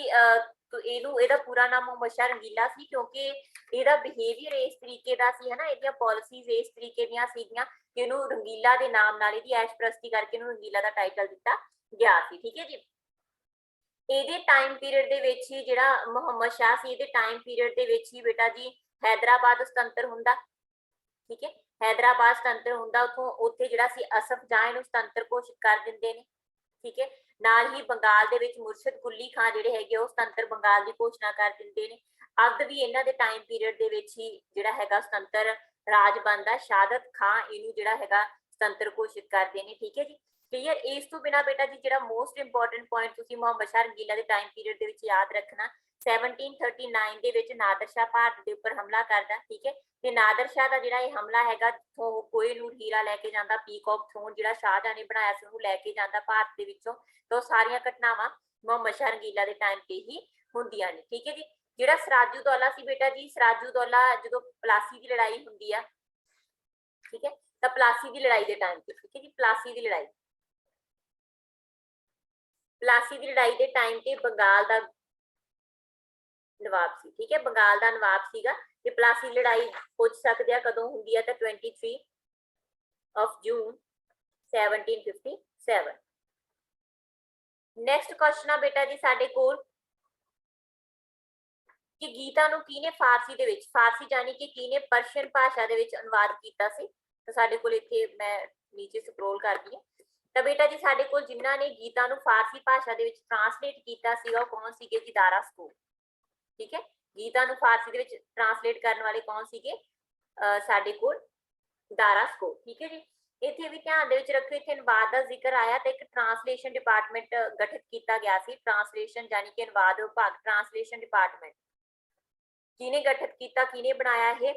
ਇਹਦਾ ਪੂਰਾ ਨਾਮ ਮੁਹੰਮਦ ਸ਼ਾਹ ਰੰਗੀਲਾ ਸੀ ਕਿਉਂਕਿ ਇਹਦਾ ਬਿਹੇਵੀਅਰ ਇਸ ਤਰੀਕੇ ਦਾ ਸੀ ਹਨਾ, ਇਹਦੀਆਂ ਪਾਲਿਸੀਜ਼ ਇਸ ਤਰੀਕੇ ਦੀਆਂ ਸੀਗੀਆਂ ਕਿ ਇਹਨੂੰ ਰੰਗੀਲਾ ਦੇ ਨਾਮ ਨਾਲ ਇਹਦੀ ਐਸ਼ਪ੍ਰਸਤੀ ਕਰਕੇ ਇਹਨੂੰ ਰੰਗੀਲਾ ਦਾ ਟਾਈਟਲ ਦਿੱਤਾ ਗਿਆ ਸੀ। ਠੀਕ ਹੈ ਜੀ, ਇਹਦੇ ਟਾਈਮ ਪੀਰੀਅਡ ਦੇ ਵਿੱਚ ਹੀ ਜਿਹੜਾ ਮੁਹੰਮਦ ਸ਼ਾਹ ਸੀ ਇਹਦੇ ਟਾਈਮ ਪੀਰੀਅਡ ਦੇ ਵਿੱਚ ਹੀ ਬੇਟਾ ਜੀ ਹੈਦਰਾਬਾਦ ਸੁਤੰਤਰ ਹੁੰਦਾ। ਠੀਕ ਹੈ, ਹੈਦਰਾਬਾਦ ਸੁਤੰਤਰ ਹੁੰਦਾ, ਉੱਥੇ ਜਿਹੜਾ ਸੀ ਅਸਫ ਜਾਂ ਇਹਨੂੰ ਸੁਤੰਤਰ ਘੋਸ਼ਿਤ ਕਰ ਦਿੰਦੇ ਨੇ। ਠੀਕ ਹੈ, ਨਾਲ ਹੀ ਬੰਗਾਲ ਦੇ ਵਿੱਚ ਮੁਰਸ਼ਦ ਕੁਲੀ ਖਾਨ ਜਿਹੜੇ ਹੈਗੇ ਉਹ ਸੁਤੰਤਰ ਬੰਗਾਲ ਦੀ ਘੋਸ਼ਣਾ ਕਰ ਦਿੰਦੇ ਨੇ। ਅੱਧ ਵੀ ਇਹਨਾਂ ਦੇ ਟਾਈਮ ਪੀਰੀਅਡ ਦੇ ਵਿੱਚ ਹੀ ਜਿਹੜਾ ਹੈਗਾ ਸੁਤੰਤਰ ਰਾਜ ਬਣਦਾ। ਸ਼ਹਾਦਤ ਖਾਂ ਇਹਨੂੰ ਜਿਹੜਾ ਹੈਗਾ ਸੁਤੰਤਰ ਘੋਸ਼ਿਤ ਕਰਦੇ ਨੇ। ਠੀਕ ਹੈ ਜੀ, ਕਲੀਅਰ। ਇਸ ਤੋਂ ਬਿਨਾ ਬੇਟਾ ਜੀ ਜਿਹੜਾ ਮੋਸਟ ਇੰਪੋਰਟੈਂਟ ਪੁਆਇੰਟ ਤੁਸੀਂ ਮੁਹੰਮਦ ਸ਼ਾਹ ਰੰਗੀਲਾ ਦੇ ਟਾਈਮ ਪੀਰੀਅਡ ਦੇ ਵਿੱਚ ਯਾਦ ਰੱਖਣਾ, 1739 ਦੇ ਵਿੱਚ ਨਾਦਰ ਸ਼ਾਹ ਭਾਰਤ ਦੇ ਉੱਪਰ ਹਮਲਾ ਕਰਦਾ। ਠੀਕ ਹੈ, ਤੇ ਨਾਦਰ ਸ਼ਾਹ ਦਾ ਜਿਹੜਾ ਇਹ ਹਮਲਾ ਹੈਗਾ ਜਿੱਥੋਂ ਕੋਹਿਨੂਰ ਹੀਰਾ ਲੈ ਕੇ ਜਾਂਦਾ, ਪੀਕੌਕ ਥ੍ਰੋਨ ਜਿਹੜਾ ਸ਼ਾਹਜਹਾਂ ਨੇ ਬਣਾਇਆ ਸੀ ਉਹਨੂੰ ਲੈ ਕੇ ਜਾਂਦਾ ਭਾਰਤ ਦੇ ਵਿੱਚੋਂ, ਤਾਂ ਸਾਰੀਆਂ ਘਟਨਾਵਾਂ ਮੁਹੰਮਦ ਸ਼ਾਹ ਰੰਗੀਲਾ ਦੇ ਟਾਈਮ ਤੇ ਹੀ ਹੁੰਦੀਆਂ ਨੇ। ਠੀਕ ਹੈ ਜੀ, ਜਿਹੜਾ ਸਿਰਾਜੁद्दौला ਸੀ ਬੇਟਾ ਜੀ, ਸਿਰਾਜੁद्दौला ਜਦੋਂ ਪਲਾਸੀ ਦੀ ਲੜਾਈ ਹੁੰਦੀ ਆ, ਠੀਕ ਹੈ, ਤਾਂ ਪਲਾਸੀ ਦੀ ਲੜਾਈ ਦੇ ਟਾਈਮ ਤੇ, ਠੀਕ ਹੈ ਜੀ। ਪਲਾਸੀ ਦੀ ਲੜਾਈ ਦੇ ਟਾਈਮ ਤੇ ਬੰਗਾਲ ਦਾ ਨਵਾਬ ਸੀ, ਠੀਕ ਹੈ, ਬੰਗਾਲ ਦਾ ਨਵਾਬ ਸੀਗਾ। ਤੇ ਪਲਾਸੀ ਲੜਾਈ ਪੁੱਛ ਸਕਦੇ ਆ ਕਦੋਂ ਹੁੰਦੀ ਹੈ, ਤਾਂ 23 ਜੂਨ 1757। ਨੈਕਸਟ ਕੁਐਸਚਨ ਆ ਬੇਟਾ ਜੀ ਸਾਡੇ ਕੋਲ ਕਿ ਗੀਤਾ ਨੂੰ ਕਿਹਨੇ ਫਾਰਸੀ ਦੇ ਵਿੱਚ, ਫਾਰਸੀ ਜਾਨੀ ਕਿ ਕਿਹਨੇ ਪਰਸ਼ੀਅਨ ਭਾਸ਼ਾ ਦੇ ਵਿੱਚ ਅਨੁਵਾਦ ਕੀਤਾ ਸੀ। ਤਾਂ ਸਾਡੇ ਕੋਲ ਇੱਥੇ ਮੈਂ ਨੀਚੇ ਸਕਰੋਲ ਕਰਦੀ ਹਾਂ। ਤਾਂ ਬੇਟਾ ਜੀ ਸਾਡੇ ਕੋਲ ਜਿਨ੍ਹਾਂ ਨੇ ਗੀਤਾ ਨੂੰ ਫਾਰਸੀ ਭਾਸ਼ਾ ਦੇ ਵਿੱਚ ਟ੍ਰਾਂਸਲੇਟ ਕੀਤਾ ਸੀਗਾ ਉਹ ਕੌਣ ਸੀਗੇ ਜੀ? ਦਾਰਾ ਸਕੂਲ, ਠੀਕ ਹੈ। ਗੀਤਾ ਨੂੰ ਫਾਰਸੀ ਦੇ ਵਿੱਚ ਟ੍ਰਾਂਸਲੇਟ ਕਰਨ ਵਾਲੇ ਕੌਣ ਸੀਗੇ? ਸਾਡੇ ਕੋਲ ਦਾਰਾ ਸਕੂਲ, ਠੀਕ ਹੈ ਜੀ। ਇੱਥੇ ਵੀ ਧਿਆਨ ਦੇ ਵਿੱਚ ਰੱਖੋ, ਇੱਥੇ ਅਨੁਵਾਦ ਦਾ ਜ਼ਿਕਰ ਆਇਆ ਤੇ ਇੱਕ ਟ੍ਰਾਂਸਲੇਸ਼ਨ ਡਿਪਾਰਟਮੈਂਟ ਗਠਿਤ ਕੀਤਾ ਗਿਆ ਸੀ। ਟ੍ਰਾਂਸਲੇਸ਼ਨ ਜਾਨੀ ਕਿ ਅਨੁਵਾਦ ਵਿਭਾਗ, ਟ੍ਰਾਂਸਲੇਸ਼ਨ ਡਿਪਾਰਟਮੈਂਟ ਕਿਹਨੇ ਗਠਿਤ ਕੀਤਾ, ਕਿਹਨੇ ਬਣਾਇਆ? ਇਹ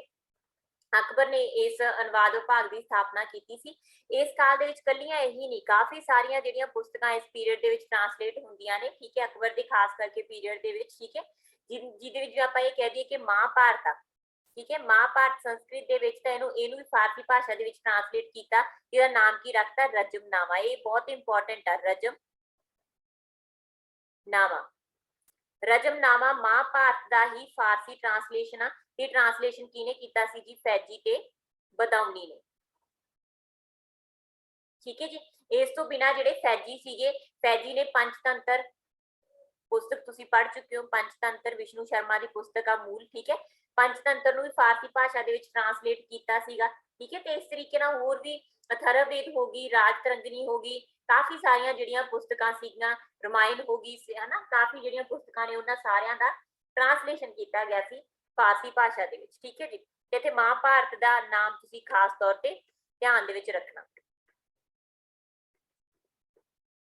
ਅਕਬਰ ਨੇ ਇਸ ਅਨੁਵਾਦ ਵਿਭਾਗ ਦੀ ਸਥਾਪਨਾ ਕੀਤੀ ਸੀ। ਇਸ ਕਾਲ ਦੇ ਵਿੱਚ ਕੱਲੀਆਂ ਇਹੀ ਨਹੀਂ, ਕਾਫੀ ਸਾਰੀਆਂ ਜਿਹੜੀਆਂ ਪੁਸਤਕਾਂ ਇਸ ਪੀਰੀਅਡ ਦੇ ਵਿੱਚ ਟ੍ਰਾਂਸਲੇਟ ਹੁੰਦੀਆਂ ਨੇ, ਠੀਕ ਹੈ, ਅਕਬਰ ਦੇ ਖਾਸ ਕਰਕੇ ਪੀਰੀਅਡ ਦੇ ਵਿੱਚ, ਠੀਕ ਹੈ, ਜਿਹਦੇ ਵਿੱਚ ਆਪਾਂ ਇਹ ਕਹਿ ਦਈਏ ਕਿ ਮਹਾਭਾਰਤ ਆ, ਠੀਕ ਹੈ, ਮਹਾਭਾਰਤ ਸੰਸਕ੍ਰਿਤ ਦੇ ਵਿੱਚ, ਤਾਂ ਇਹਨੂੰ ਵੀ ਫਾਰਸੀ ਭਾਸ਼ਾ ਦੇ ਵਿੱਚ ਟ੍ਰਾਂਸਲੇਟ ਕੀਤਾ। ਇਹਦਾ ਨਾਮ ਕੀ ਰੱਖਤਾ? ਰਜਮਨਾਮਾ। ਇਹ ਬਹੁਤ ਇੰਪੋਰਟੈਂਟ ਆ, ਰਜਮਨਾਮਾ। ਰਜਮਨਾਮਾ ਮਹਾਭਾਰਤ ਦਾ ਹੀ ਫਾਰਸੀ ਟ੍ਰਾਂਸਲੇਸ਼ਨ ਆ ਤੇ ਟ੍ਰਾਂਸਲੇਸ਼ਨ ਕਿਹਨੇ ਕੀਤਾ ਸੀ ਜੀ? ਫੈਜੀ ਤੇ ਬਦਾਉਨੀ ਨੇ, ਠੀਕ ਹੈ ਜੀ। ਇਸ ਤੋਂ ਬਿਨਾਂ ਜਿਹੜੇ ਫੈਜੀ ਸੀਗੇ, ਫੈਜੀ ਨੇ ਪੰਚਤੰਤਰ ਪੁਸਤਕ ਤੁਸੀਂ ਪੜ੍ਹ ਚੁੱਕੇ ਹੋ, ਪੰਚਤੰਤਰ ਵਿਸ਼ਨੂੰ ਸ਼ਰਮਾ ਦੀ ਪੁਸਤਕ ਆ ਮੂਲ, ਠੀਕ ਹੈ। ਪੰਚਤੰਤਰ ਨੂੰ ਵੀ ਫਾਰਸੀ ਭਾਸ਼ਾ ਦੇ ਵਿੱਚ ਟ੍ਰਾਂਸਲੇਟ ਕੀਤਾ ਸੀਗਾ, ਠੀਕ ਹੈ। ਤੇ ਇਸ ਤਰੀਕੇ ਨਾਲ ਹੋਰ ਵੀ ਅਥਰਵਵੇਦ ਹੋ ਗਈ, ਰਾਜ ਤਰੰਗਨੀ ਹੋ ਗਈ, ਕਾਫੀ ਸਾਰੀਆਂ ਜਿਹੜੀਆਂ ਪੁਸਤਕਾਂ ਸੀਗੀਆਂ, ਰਮਾਇਣ ਹੋ ਗਈ, ਹਨਾ, ਕਾਫੀ ਜਿਹੜੀਆਂ ਪੁਸਤਕਾਂ ਨੇ ਉਹਨਾਂ ਸਾਰਿਆਂ ਦਾ ਟ੍ਰਾਂਸਲੇਸ਼ਨ ਕੀਤਾ ਗਿਆ ਸੀ ਫਾਰਸੀ ਭਾਸ਼ਾ ਦੇ ਵਿੱਚ, ਠੀਕ ਹੈ ਜੀ। ਤੇ ਇੱਥੇ ਮਹਾਭਾਰਤ ਦਾ ਨਾਮ ਤੁਸੀਂ ਖਾਸ ਤੌਰ ਤੇ ਧਿਆਨ ਦੇ ਵਿੱਚ ਰੱਖਣਾ।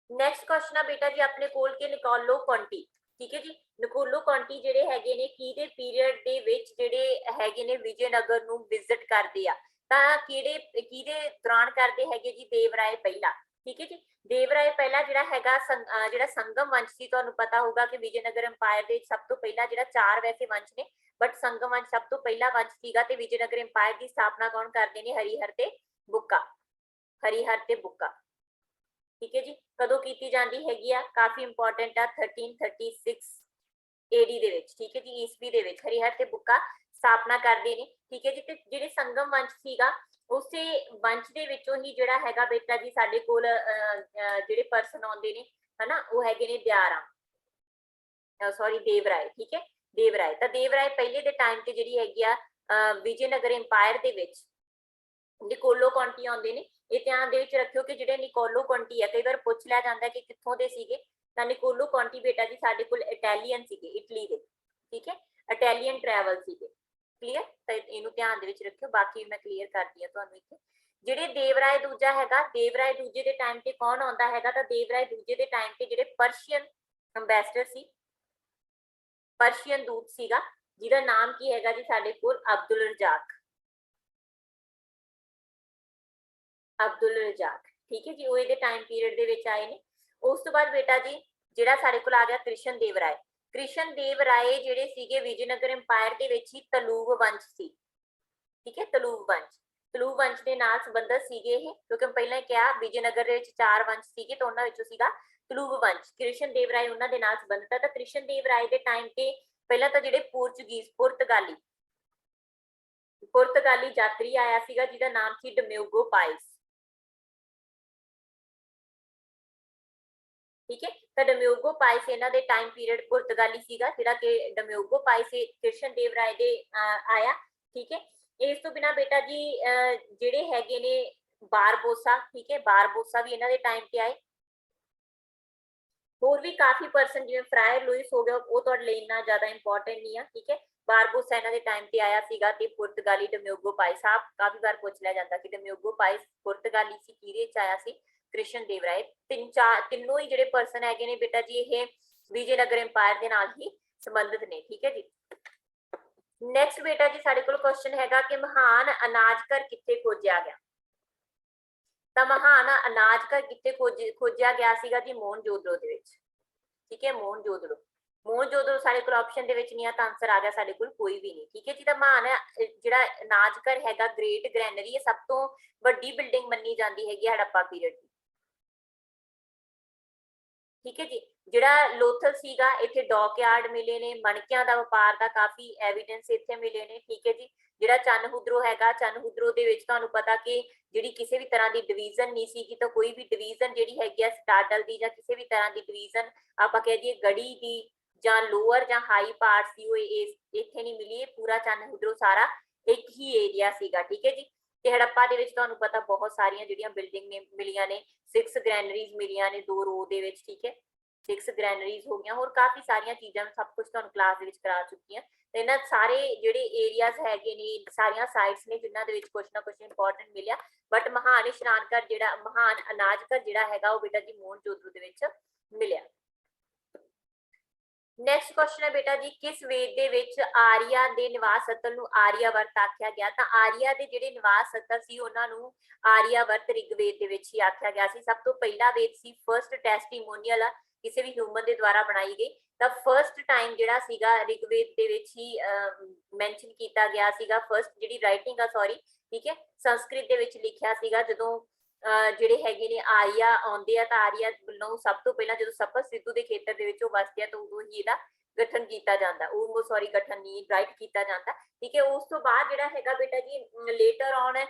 ਨੈਕਸਟ ਕੁਐਸਚਨ ਆ ਬੇਟਾ ਜੀ ਆਪਣੇ ਕੋਲ ਕਿ ਨਿਕੋਲੋ ਕੰਟੀ, ਠੀਕ ਹੈ ਜੀ। ਨਿਕੋਲੋ ਕੰਟੀ ਜਿਹੜੇ ਹੈਗੇ ਨੇ ਕਿਹਦੇ ਪੀਰੀਅਡ ਦੇ ਵਿੱਚ ਜਿਹੜੇ ਹੈਗੇ ਨੇ ਵਿਜੇ ਨਗਰ ਨੂੰ ਵਿਜ਼ਿਟ ਕਰਦੇ ਆ? ਤਾਂ ਕਿਹਦੇ ਦੌਰਾਨ ਕਰਦੇ ਹੈਗੇ ਜੀ? ਦੇਵਰਾਏ ਪਹਿਲਾ, ਠੀਕ ਹੈ ਜੀ। ਦੇਵਰਾਏ ਪਹਿਲਾ ਜਿਹੜਾ ਹੈਗਾ ਜਿਹੜਾ ਸੰਗਮ ਵੰਸ਼ ਸੀ, ਤੁਹਾਨੂੰ ਪਤਾ ਹੋਊਗਾ ਕਿ ਵਿਜੇ ਨਗਰ ਅੰਪਾਇਰ ਦੇ ਸਭ ਤੋਂ ਪਹਿਲਾਂ ਜਿਹੜਾ 4 ਵੈਸੇ ਵੰਸ਼ ਨੇ, ਬਟ ਸੰਗਮ ਵੰਸ਼ ਸਭ ਤੋਂ ਪਹਿਲਾ ਵੰਸ਼ ਸੀਗਾ। ਤੇ ਵਿਜੇ ਨਗਰ ਅੰਪਾਇਰ ਦੀ ਸਥਾਪਨਾ ਕੌਣ ਕਰਦੇ ਨੇ? ਹਰੀਹਰ ਤੇ ਬੁੱਕਾ, ਹਰੀਹਰ ਤੇ ਬੁੱਕਾ, ਠੀਕ ਹੈ ਜੀ। ਕਦੋਂ ਕੀਤੀ ਜਾਂਦੀ ਹੈਗੀ ਆ? ਕਾਫੀ ਇੰਪੋਰਟੈਂਟ ਆ, 1336 AD ਦੇ ਵਿੱਚ, ਠੀਕ ਹੈ ਜੀ, ਈਸਵੀ ਦੇ ਵਿੱਚ ਹਰੀਹਰ ਤੇ ਬੁੱਕਾ ਸਥਾਪਨਾ ਕਰਦੇ ਨੇ, ਠੀਕ ਹੈ ਜੀ। ਤੇ ਜਿਹੜੇ ਸੰਗਮ ਵੰਸ਼ ਸੀਗਾ ਉਸੇ ਵੰਸ਼ ਦੇ ਵਿੱਚੋਂ ਹੀ ਜਿਹੜਾ ਹੈਗਾ ਬੇਟਾ ਜੀ ਸਾਡੇ ਕੋਲ ਜਿਹੜੇ ਪਰਸਨ ਆਉਂਦੇ ਨੇ, ਹਨਾ, ਉਹ ਹੈਗੇ ਨੇ ਦੇਵਰਾਏ, ਠੀਕ ਹੈ, ਦੇਵਰਾਏ। ਤਾਂ ਦੇਵਰਾਏ ਪਹਿਲੇ ਦੇ ਟਾਈਮ ਤੇ ਜਿਹੜੀ ਹੈਗੀ ਆ ਵਿਜੇ ਨਗਰ ਇੰਪਾਇਰ ਦੇ ਵਿੱਚ ਨਿਕੋਲੋ ਕੰਟੀ ਆਉਂਦੇ ਨੇ। ਇਹ ਧਿਆਨ ਦੇ ਵਿੱਚ ਰੱਖਿਓ ਕਿ ਜਿਹੜੇ ਨਿਕੋਲੋ ਕੰਟੀ ਆ, ਕਈ ਵਾਰ ਪੁੱਛ ਲਿਆ ਜਾਂਦਾ ਕਿ ਕਿੱਥੋਂ ਦੇ ਸੀਗੇ, ਤਾਂ ਨਿਕੋਲੋ ਕੰਟੀ ਬੇਟਾ ਜੀ ਸਾਡੇ ਕੋਲ ਇਟਾਲੀਅਨ ਸੀਗੇ, ਇਟਲੀ ਦੇ, ਠੀਕ ਹੈ, ਇਟਾਲੀਅਨ ਟਰੈਵਲ ਸੀਗੇ, ਕਲੀਅਰ। ਤਾਂ ਇਹਨੂੰ ਧਿਆਨ ਦੇ ਵਿੱਚ ਰੱਖਿਓ, ਬਾਕੀ ਮੈਂ ਕਲੀਅਰ ਕਰਦੀ ਆ ਤੁਹਾਨੂੰ ਇੱਥੇ। ਜਿਹੜੇ ਦੇਵਰਾਏ ਦੂਜਾ ਹੈਗਾ, ਦੇਵਰਾਏ ਦੂਜੇ ਦੇ ਟਾਈਮ ਤੇ ਕੌਣ ਆਉਂਦਾ ਹੈਗਾ? ਤਾਂ ਦੇਵਰਾਏ ਦੂਜੇ ਦੇ ਟਾਈਮ ਤੇ ਜਿਹੜੇ ਪਰਸ਼ੀਅਨ ਅੰਬੈਸਡਰ ਸੀ, ਪਰਸ਼ੀਅਨ ਦੂਤ ਸੀਗਾ, ਜਿਹਦਾ ਨਾਮ ਕੀ ਹੈਗਾ ਜੀ ਸਾਡੇ ਕੋਲ? ਅਬਦੁਲ ਰਜ਼ਾਕ, ਅਬਦੁਲ ਰਜ਼ਾਕ, ਠੀਕ ਹੈ ਜੀ। ਉਹ ਇਹਦੇ ਟਾਈਮ ਪੀਰੀਅਡ ਦੇ ਵਿੱਚ ਆਏ ਨੇ। ਉਸ ਤੋਂ ਬਾਅਦ ਬੇਟਾ ਜੀ ਜਿਹੜਾ ਸਾਡੇ ਕੋਲ ਆ ਗਿਆ ਕ੍ਰਿਸ਼ਨ ਦੇਵ ਰਾਏ। ਕ੍ਰਿਸ਼ਨ ਦੇਵ ਰਾਏ ਜਿਹੜੇ ਸੀਗੇ ਵਿਜੇਨਗਰ ਇੰਪਾਇਰ ਦੇ ਵਿੱਚ ਹੀ ਤਲੂਗ ਵੰਸ਼ ਸੀ, ਠੀਕ ਹੈ, ਤਲੂਗ ਵੰਸ਼ ਦੇ ਨਾਲ ਸੰਬੰਧਿਤ ਸੀਗੇ ਇਹ, ਕਿਉਂਕਿ ਪਹਿਲਾਂ ਹੀ ਕਿਹਾ ਵਿਜੇਨਗਰ ਦੇ ਵਿੱਚ 4 ਵੰਸ਼ ਸੀਗੇ ਤਾਂ ਉਹਨਾਂ ਵਿੱਚੋਂ ਸੀਗਾ ਤਲੂਗ ਵੰਸ਼। ਕ੍ਰਿਸ਼ਨ ਦੇਵ ਰਾਏ ਉਹਨਾਂ ਦੇ ਨਾਲ ਸੰਬੰਧਿਤ ਹੈ। ਤਾਂ ਕ੍ਰਿਸ਼ਨ ਦੇਵ ਰਾਏ ਦੇ ਟਾਈਮ ਤੇ ਪਹਿਲਾਂ ਤਾਂ ਜਿਹੜੇ ਪੁਰਤਗਾਲੀ ਯਾਤਰੀ ਆਇਆ ਸੀਗਾ ਜਿਹਦਾ ਨਾਮ ਸੀ ਡਮਿਊਗੋ ਪਾਇਸ, ਠੀਕ ਹੈ। ਤਾਂ ਡਮਿਊਗੋ ਪਾਇਸ ਇਹਨਾਂ ਦੇ ਟਾਈਮ ਪੀਰੀਅਡ ਪੁਰਤਗਾਲੀ ਸੀਗਾ, ਜਿਹੜਾ ਕਿ ਡਮਿਊਗੋ ਪਾਇਸ ਕ੍ਰਿਸ਼ਨ ਦੇਵ ਰਾਏ ਦੇ ਆਇਆ, ਠੀਕ ਹੈ। ਇਸ ਤੋਂ ਬਿਨਾਂ ਬੇਟਾ ਜੀ ਜਿਹੜੇ ਹੈਗੇ ਨੇ ਬਾਰਬੋਸਾ, ਠੀਕ ਹੈ, ਬਾਰਬੋਸਾ ਵੀ ਇਹਨਾਂ ਦੇ ਟਾਈਮ ਤੇ ਆਏ। ਹੋਰ ਵੀ ਕਾਫੀ ਪਰਸਨ ਜਿਵੇਂ ਫਰਾਇਰ ਲੂਇਸ ਹੋ ਗਿਆ, ਉਹ ਤੁਹਾਡੇ ਲਈ ਇੰਨਾ ਜ਼ਿਆਦਾ ਇੰਪੋਰਟੈਂਟ ਨਹੀਂ ਆ, ਠੀਕ ਹੈ। ਬਾਰਬੋਸਾ ਇਹਨਾਂ ਦੇ ਟਾਈਮ ਤੇ ਆਇਆ ਸੀਗਾ ਤੇ ਪੁਰਤਗਾਲੀ ਡਮਿਊਗੋ ਪਾਇਸ, ਆਪ ਕਾਫੀ ਵਾਰ ਪੁੱਛ ਲਿਆ ਜਾਂਦਾ ਕਿ ਡਮਿਊਗੋ ਪਾਇਸ ਪੁਰਤਗਾਲੀ ਸੀ, ਕਿਹਦੇ ਚ ਆਇਆ ਸੀ? ਕ੍ਰਿਸ਼ਨ ਦੇਵ ਰਾਏ। ਤਿੰਨੋਂ ਹੀ ਜਿਹੜੇ ਪਰਸਨ ਹੈਗੇ ਨੇ ਬੇਟਾ ਜੀ ਇਹ ਵਿਜੇਨਗਰ ਇੰਪਾਇਰ ਦੇ ਨਾਲ ਹੀ ਸੰਬੰਧਿਤ ਨੇ, ਠੀਕ ਹੈ ਜੀ। ਨੈਕਸਟ ਬੇਟਾ ਜੀ ਸਾਡੇ ਕੋਲ ਕੁਐਸਚਨ ਹੈਗਾ ਕਿ ਮਹਾਨ ਅਨਾਜ ਘਰ ਕਿੱਥੇ ਖੋਜਿਆ ਗਿਆ? ਤਾਂ ਮਹਾਨ ਅਨਾਜ ਘਰ ਕਿੱਥੇ ਖੋਜਿਆ ਗਿਆ ਸੀਗਾ ਜੀ? ਮੋਹਨਜੋਦੜੋ ਦੇ ਵਿੱਚ, ਠੀਕ ਹੈ, ਮੋਹਨਜੋਦੜੋ। ਮੋਹਨਜੋਦੜੋ ਸਾਡੇ ਕੋਲ ਆਪਸ਼ਨ ਦੇ ਵਿੱਚ ਨਹੀਂ ਆ ਤਾਂ ਆਨਸਰ ਆ ਗਿਆ ਸਾਡੇ ਕੋਲ ਕੋਈ ਵੀ ਨਹੀਂ। ਠੀਕ ਹੈ ਜੀ। ਤਾਂ ਮਹਾਨ ਜਿਹੜਾ ਅਨਾਜ ਘਰ ਹੈਗਾ ਗ੍ਰੇਟ ਗ੍ਰੈਨਰੀ, ਇਹ ਸਭ ਤੋਂ ਵੱਡੀ ਬਿਲਡਿੰਗ ਮੰਨੀ ਜਾਂਦੀ ਹੈਗੀ ਹੜੱਪਾ ਪੀਰੀਅਡ ਦੀ। ਠੀਕ ਹੈ ਜੀ। ਜਿਹੜਾ ਲੋਥਲ ਸੀਗਾ, ਇੱਥੇ ਡੌਕਯਾਰਡ ਮਿਲੇ ਨੇ, ਮਣਕਿਆਂ ਦਾ ਵਪਾਰ ਦਾ ਕਾਫੀ ਐਵੀਡੈਂਸ ਇੱਥੇ ਮਿਲੇ ਨੇ। ਠੀਕ ਹੈ ਜੀ। ਜਿਹੜਾ ਚੰਨਹੁਦਰੋ ਹੈਗਾ, ਚੰਨਹੁਦਰੋ ਦੇ ਵਿੱਚ ਤੁਹਾਨੂੰ ਪਤਾ ਕਿ ਜਿਹੜੀ ਕਿਸੇ ਵੀ ਤਰ੍ਹਾਂ ਦੀ ਡਿਵੀਜ਼ਨ ਨਹੀਂ ਸੀਗੀ, ਤਾਂ ਕੋਈ ਵੀ ਡਿਵੀਜ਼ਨ ਜਿਹੜੀ ਹੈਗੀ ਆ ਸਟਾਰਟਲ ਦੀ ਜਾਂ ਕਿਸੇ ਵੀ ਤਰ੍ਹਾਂ ਦੀ ਡਿਵੀਜ਼ਨ ਆਪਾਂ ਕਹਿ ਦਈਏ ਗੜੀ ਦੀ ਜਾਂ ਲੋਅਰ ਜਾਂ ਹਾਈ ਪਾਰਟਸ ਦੀ, ਉਹ ਇੱਥੇ ਨਹੀਂ ਮਿਲੀ। ਇਹ ਪੂਰਾ ਚੰਨਹੁਦਰੋ ਸਾਰਾ ਇੱਕ ਹੀ ਏਰੀਆ ਸੀਗਾ। ਠੀਕ ਹੈ ਜੀ। ਤੇ ਹੜੱਪਾ ਦੇ ਵਿੱਚ ਤੁਹਾਨੂੰ ਪਤਾ ਬਹੁਤ ਸਾਰੀਆਂ ਜਿਹੜੀਆਂ ਬਿਲਡਿੰਗ ਨੇ ਮਿਲੀਆਂ ਨੇ, 6 ਗ੍ਰੈਨਰੀਜ਼ ਮਿਲੀਆਂ ਨੇ 2 ਰੋ ਦੇ ਵਿੱਚ। ਠੀਕ ਹੈ, 6 ਗ੍ਰੈਨਰੀਜ਼ ਹੋ ਗਈਆਂ, ਹੋਰ ਕਾਫੀ ਸਾਰੀਆਂ ਚੀਜ਼ਾਂ ਸਭ ਕੁਝ ਤੁਹਾਨੂੰ ਕਲਾਸ ਦੇ ਵਿੱਚ ਕਰਾ ਚੁੱਕੀ ਹਾਂ। ਤੇ ਇਹਨਾਂ ਸਾਰੇ ਜਿਹੜੇ ਏਰੀਆਜ਼ ਹੈਗੇ ਨੇ, ਸਾਰੀਆਂ ਸਾਈਟਸ ਨੇ ਜਿਨ੍ਹਾਂ ਦੇ ਵਿੱਚ ਕੁਝ ਨਾ ਕੁਝ ਇੰਪੋਰਟੈਂਟ ਮਿਲਿਆ। ਬਟ ਮਹਾਨ ਇਸ਼ਨਾਨ ਘਰ ਜਿਹੜਾ, ਮਹਾਨ ਅਨਾਜ ਘਰ ਜਿਹੜਾ ਹੈਗਾ, ਉਹ ਬੇਟਾ ਜੀ ਮੋਹਨਜੋਦੜੋ ਦੇ ਵਿੱਚ ਮਿਲਿਆ। ਨੈਕਸਟ ਕੁਐਸਚਨ ਹੈ ਬੇਟਾ ਜੀ, ਕਿਸ ਵੇਦ ਦੇ ਵਿੱਚ ਆਰੀਆ ਦੇ ਨਿਵਾਸ ਸਥਲ ਨੂੰ ਆਰੀਆਵਰਤ ਆਖਿਆ ਗਿਆ? ਤਾਂ ਆਰੀਆ ਦੇ ਜਿਹੜੇ ਨਿਵਾਸ ਸਥਲ ਸੀ ਉਹਨਾਂ ਨੂੰ ਆਰੀਆਵਰਤ ਰਿਗਵੇਦ ਦੇ ਵਿੱਚ ਹੀ ਆਖਿਆ ਗਿਆ ਸੀ। ਸਭ ਤੋਂ ਪਹਿਲਾ ਵੇਦ ਸੀ, ਫਰਸਟ ਟੈਸਟੀਮੋਨੀਅਲ ਕਿਸੇ ਵੀ ਹਿਊਮਨ ਦੇ ਦੁਆਰਾ ਬਣਾਈ ਗਈ। ਤਾਂ ਫਰਸਟ ਟਾਈਮ ਜਿਹੜਾ ਸੀਗਾ ਰਿਗਵੇਦ ਦੇ ਵਿੱਚ ਹੀ ਮੈਂਸ਼ਨ ਕੀਤਾ ਗਿਆ ਸੀਗਾ। ਫਰਸਟ ਜਿਹੜੀ ਰਾਈਟਿੰਗ ਆ, ਸੌਰੀ, ਠੀਕ ਹੈ, ਸੰਸਕ੍ਰਿਤ ਦੇ ਵਿੱਚ ਲਿਖਿਆ ਸੀਗਾ। ਜਦੋਂ ਜਿਹੜੇ ਹੈਗੇ ਨੇ ਆਰੀਆ ਆਉਂਦੇ ਆ, ਤਾਂ ਆਰੀਆ ਵੱਲੋਂ ਸਭ ਤੋਂ ਪਹਿਲਾਂ ਜਦੋਂ ਸਪਤ ਸਿੱਧੂ ਦੇ ਖੇਤਰ ਦੇ ਵਿੱਚ ਉਹ ਵਸਦੇ ਆ, ਤਾਂ ਉਦੋਂ ਹੀ ਇਹਦਾ ਗਠਨ ਕੀਤਾ ਜਾਂਦਾ, ਉਹ ਸੌਰੀ ਗਠਨ ਨਹੀਂ, ਰਾਈਟ ਕੀਤਾ ਜਾਂਦਾ। ਠੀਕ ਹੈ। ਉਸ ਤੋਂ ਬਾਅਦ ਜਿਹੜਾ ਹੈਗਾ ਬੇਟਾ ਜੀ ਲੇਟਰ ਔਨ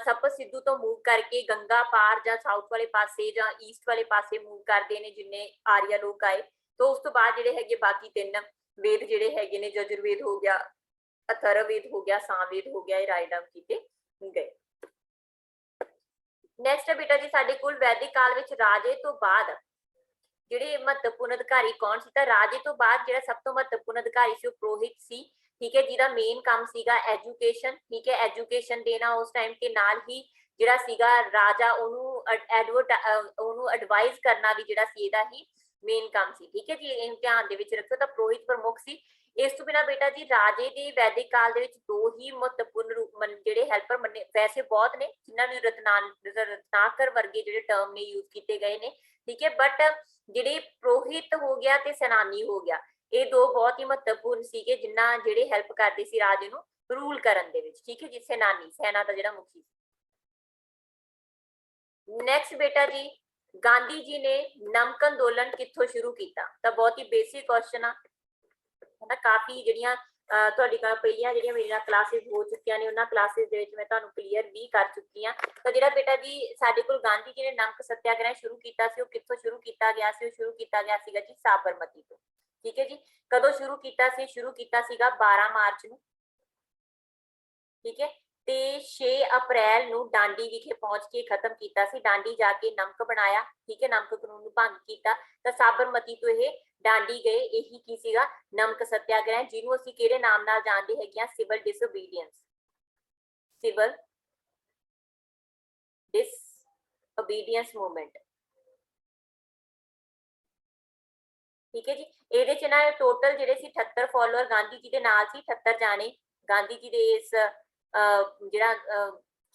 ਸਪਤ ਸਿੱਧੂ ਤੋਂ ਮੂਵ ਕਰਕੇ ਗੰਗਾ ਪਾਰ ਜਾਂ ਸਾਊਥ ਵਾਲੇ ਪਾਸੇ ਜਾਂ ਈਸਟ ਵਾਲੇ ਪਾਸੇ ਮੂਵ ਕਰਦੇ ਨੇ ਜਿੰਨੇ ਆਰੀਆ ਲੋਕ ਆਏ। ਤੋਂ ਉਸ ਤੋਂ ਬਾਅਦ ਜਿਹੜੇ ਹੈਗੇ ਬਾਕੀ 3 ਵੇਦ ਜਿਹੜੇ ਹੈਗੇ ਨੇ, ਯਜੁਰਵੇਦ ਹੋ ਗਿਆ, ਅਥਰਵਵੇਦ ਹੋ ਗਿਆ, ਸਾਮਵੇਦ ਹੋ ਗਿਆ, ਇਹ ਰਾਈਟ ਡਾਊਨ ਕੀਤੇ ਗਏ। ਨੈਕਸਟ ਹੈ ਬੇਟਾ ਜੀ ਸਾਡੇ ਕੋਲ ਵੈਦਿਕ ਕਾਲ ਵਿੱਚ ਰਾਜੇ ਤੋਂ ਬਾਅਦ ਜਿਹੜੇ ਮਹੱਤਵਪੂਰਨ ਅਧਿਕਾਰੀ ਕੌਣ ਸੀ? ਤਾਂ ਰਾਜੇ ਤੋਂ ਬਾਅਦ ਜਿਹੜਾ ਸਭ ਤੋਂ ਮਹੱਤਵਪੂਰਨ ਅਧਿਕਾਰੀ ਸੀ ਉਹ ਪੁਰੋਹਿਤ ਸੀ। ਠੀਕ ਹੈ, ਜਿਹਦਾ ਮੇਨ ਕੰਮ ਸੀਗਾ ਐਜੂਕੇਸ਼ਨ। ਠੀਕ ਹੈ, ਐਜੂਕੇਸ਼ਨ ਦੇਣਾ ਉਸ ਟਾਈਮ ਤੇ ਨਾਲ ਹੀ ਜਿਹੜਾ ਸੀਗਾ ਰਾਜਾ ਉਹਨੂੰ ਉਹਨੂੰ ਐਡਵਾਈਜ਼ ਕਰਨਾ ਵੀ ਜਿਹੜਾ ਸੀ ਇਹਦਾ ਹੀ ਮੇਨ ਕੰਮ ਸੀ। ਠੀਕ ਹੈ ਜੀ, ਇਹ ਧਿਆਨ ਦੇ ਵਿੱਚ ਰੱਖੋ। ਤਾਂ ਪੁਰੋਹਿਤ ਪ੍ਰਮੁੱਖ ਸੀ। ਇਸ ਤੋਂ ਬਿਨਾਂ ਬੇਟਾ ਜੀ ਰਾਜੇ ਦੇ ਵੈਦਿਕ ਕਾਲ ਦੇ ਵਿੱਚ 2 ਹੀ ਮਹੱਤਵਪੂਰਨ ਜਿਹੜੇ ਹੈਲਪਰ ਮੰਨੇ, ਵੈਸੇ ਬਹੁਤ ਨੇ ਜਿਨ੍ਹਾਂ ਨੂੰ ਰਤਨਾਕਰ ਵਰਗੇ ਜਿਹੜੇ ਟਰਮ ਨੇ ਯੂਜ਼ ਕੀਤੇ ਗਏ ਨੇ। ਠੀਕ ਹੈ, ਬਟ ਜਿਹੜੇ ਪੁਰੋਹਿਤ ਹੋ ਗਿਆ ਤੇ ਸੈਨਾਨੀ ਹੋ ਗਿਆ, ਇਹ 2 ਬਹੁਤ ਹੀ ਮਹੱਤਵਪੂਰਨ ਸੀਗੇ ਜਿਨ੍ਹਾਂ ਜਿਹੜੇ ਹੈਲਪ ਕਰਦੇ ਸੀ ਰਾਜੇ ਨੂੰ ਰੂਲ ਕਰਨ ਦੇ ਵਿੱਚ। ਠੀਕ ਹੈ ਜੀ, ਸੈਨਾਨੀ, ਸੈਨਾ ਦਾ ਜਿਹੜਾ ਮੁਖੀ। ਨੈਕਸਟ ਬੇਟਾ ਜੀ ਗਾਂਧੀ ਜੀ ਨੇ ਨਮਕ ਅੰਦੋਲਨ ਕਿੱਥੋਂ ਸ਼ੁਰੂ ਕੀਤਾ? ਤਾਂ ਬਹੁਤ ਹੀ ਬੇਸਿਕ ਕੁਐਸਚਨ ਆ, ਹੈ ਨਾ। ਕਾਫੀ ਜਿਹੜੀਆਂ ਤੁਹਾਡੀ ਪਹਿਲੀਆਂ ਜਿਹੜੀਆਂ ਮੇਰੀਆਂ ਕਲਾਸਿਸ ਹੋ ਚੁੱਕੀਆਂ ਨੇ, ਉਹਨਾਂ ਕਲਾਸਿਸ ਦੇ ਵਿੱਚ ਮੈਂ ਤੁਹਾਨੂੰ ਕਲੀਅਰ ਵੀ ਕਰ ਚੁੱਕੀ ਹਾਂ। ਤਾਂ ਜਿਹੜਾ ਬੇਟਾ ਜੀ ਸਾਡੇ ਕੋਲ ਗਾਂਧੀ ਜੀ ਨੇ ਨਮਕ ਸੱਤਿਆਗ੍ਰਹਿ ਸ਼ੁਰੂ ਕੀਤਾ ਸੀ, ਉਹ ਕਿੱਥੋਂ ਸ਼ੁਰੂ ਕੀਤਾ ਗਿਆ ਸੀ? ਉਹ ਸ਼ੁਰੂ ਕੀਤਾ ਗਿਆ ਸੀਗਾ ਜੀ ਸਾਬਰਮਤੀ ਤੋਂ। ਠੀਕ ਹੈ ਜੀ। ਕਦੋਂ ਸ਼ੁਰੂ ਕੀਤਾ ਸੀ? ਸ਼ੁਰੂ ਕੀਤਾ ਸੀਗਾ 12 ਮਾਰਚ ਨੂੰ। ਠੀਕ ਹੈ, ਤੇ 6 ਅਪ੍ਰੈਲ ਨੂੰ ਡਾਂਡੀ ਵਿਖੇ ਪਹੁੰਚ ਕੇ ਖਤਮ ਕੀਤਾ ਸੀ। ਡਾਂਡੀ ਜਾ ਕੇ ਨਮਕ ਬਣਾਇਆ। ਠੀਕ ਹੈ, ਨਮਕ ਕਾਨੂੰਨ ਨੂੰ ਭੰਗ ਕੀਤਾ। ਤਾਂ ਸਾਬਰਮਤੀ ਤੋਂ ਇਹ ਡਾਂਡੀ ਗਏ, ਇਹੀ ਕੀ ਸੀਗਾ? ਨਮਕ ਸੱਤਿਆਗ੍ਰਹਿ, ਜਿਹਨੂੰ ਅਸੀਂ ਕਿਹੜੇ ਨਾਮ ਨਾਲ ਜਾਣਦੇ ਹੈਗੇ ਆ? Civil disobedience. Civil disobedience movement. ਠੀਕ ਹੈ ਜੀ। ਇਹਦੇ ਚ ਨਾ ਟੋਟਲ ਜਿਹੜੇ ਸੀ 78 ਫਾਲੋਅਰ ਗਾਂਧੀ ਜੀ ਦੇ ਨਾਲ ਸੀ। 78 ਜਾਣੇ ਗਾਂਧੀ ਜੀ ਦੇ ਇਸ ਜਿਹੜਾ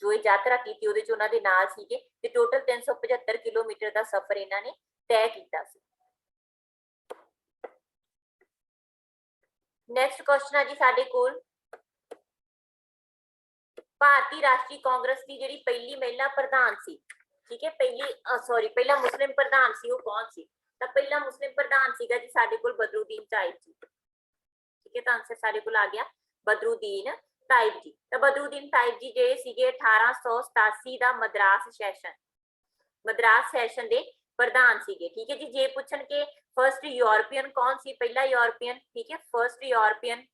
ਜੋ ਇਹ ਯਾਤਰਾ ਕੀਤੀ ਉਹਦੇ ਚ ਉਹਨਾਂ ਦੇ ਨਾਲ ਸੀਗੇ। ਤੇ ਟੋਟਲ 375 ਕਿਲੋਮੀਟਰ ਦਾ ਸਫ਼ਰ ਇਹਨਾਂ ਨੇ ਤੈਅ ਕੀਤਾ ਸੀ। ਨੈਕਸਟ ਕੁਐਸਚਨ ਹੈ ਜੀ ਸਾਡੇ ਕੋਲ, ਭਾਰਤੀ ਰਾਸ਼ਟਰੀ ਕਾਂਗਰਸ ਦੀ ਜਿਹੜੀ ਪਹਿਲੀ ਮਹਿਲਾ ਪ੍ਰਧਾਨ ਸੀ, ਠੀਕ ਹੈ, ਪਹਿਲਾ ਮੁਸਲਿਮ ਪ੍ਰਧਾਨ ਸੀ, ਉਹ ਕੌਣ ਸੀ? ਤਾਂ ਪਹਿਲਾ ਮੁਸਲਿਮ ਪ੍ਰਧਾਨ ਸੀਗਾ ਜੀ ਸਾਡੇ ਕੋਲ ਬਦਰੁਦੀਨ ਤਾਇਬ ਜੀ। ਠੀਕ ਹੈ, ਤਾਂ ਆਨਸਰ ਸਾਡੇ ਕੋਲ ਆ ਗਿਆ ਬਦਰੁਦੀਨ ਤਾਇਬ ਜੀ। ਤਾਂ ਬਦਰੁਦੀਨ ਤਾਇਬ ਜੀ ਜਿਹੜੇ ਸੀਗੇ 1887 ਦਾ ਮਦਰਾਸ ਸੈਸ਼ਨ ਦੇ ਪ੍ਰਧਾਨ ਸੀਗੇ। ਠੀਕ ਹੈ ਜੀ। ਜੇ ਪੁੱਛਣ ਕਿ ਫਰਸਟ ਯੂਰਪੀਅਨ ਕੌਣ ਸੀ? ਪਹਿਲਾ ਯੂਰਪੀਅਨ। ਠੀਕ ਹੈ, ਫਰਸਟ ਯੂਰਪੀਅਨ,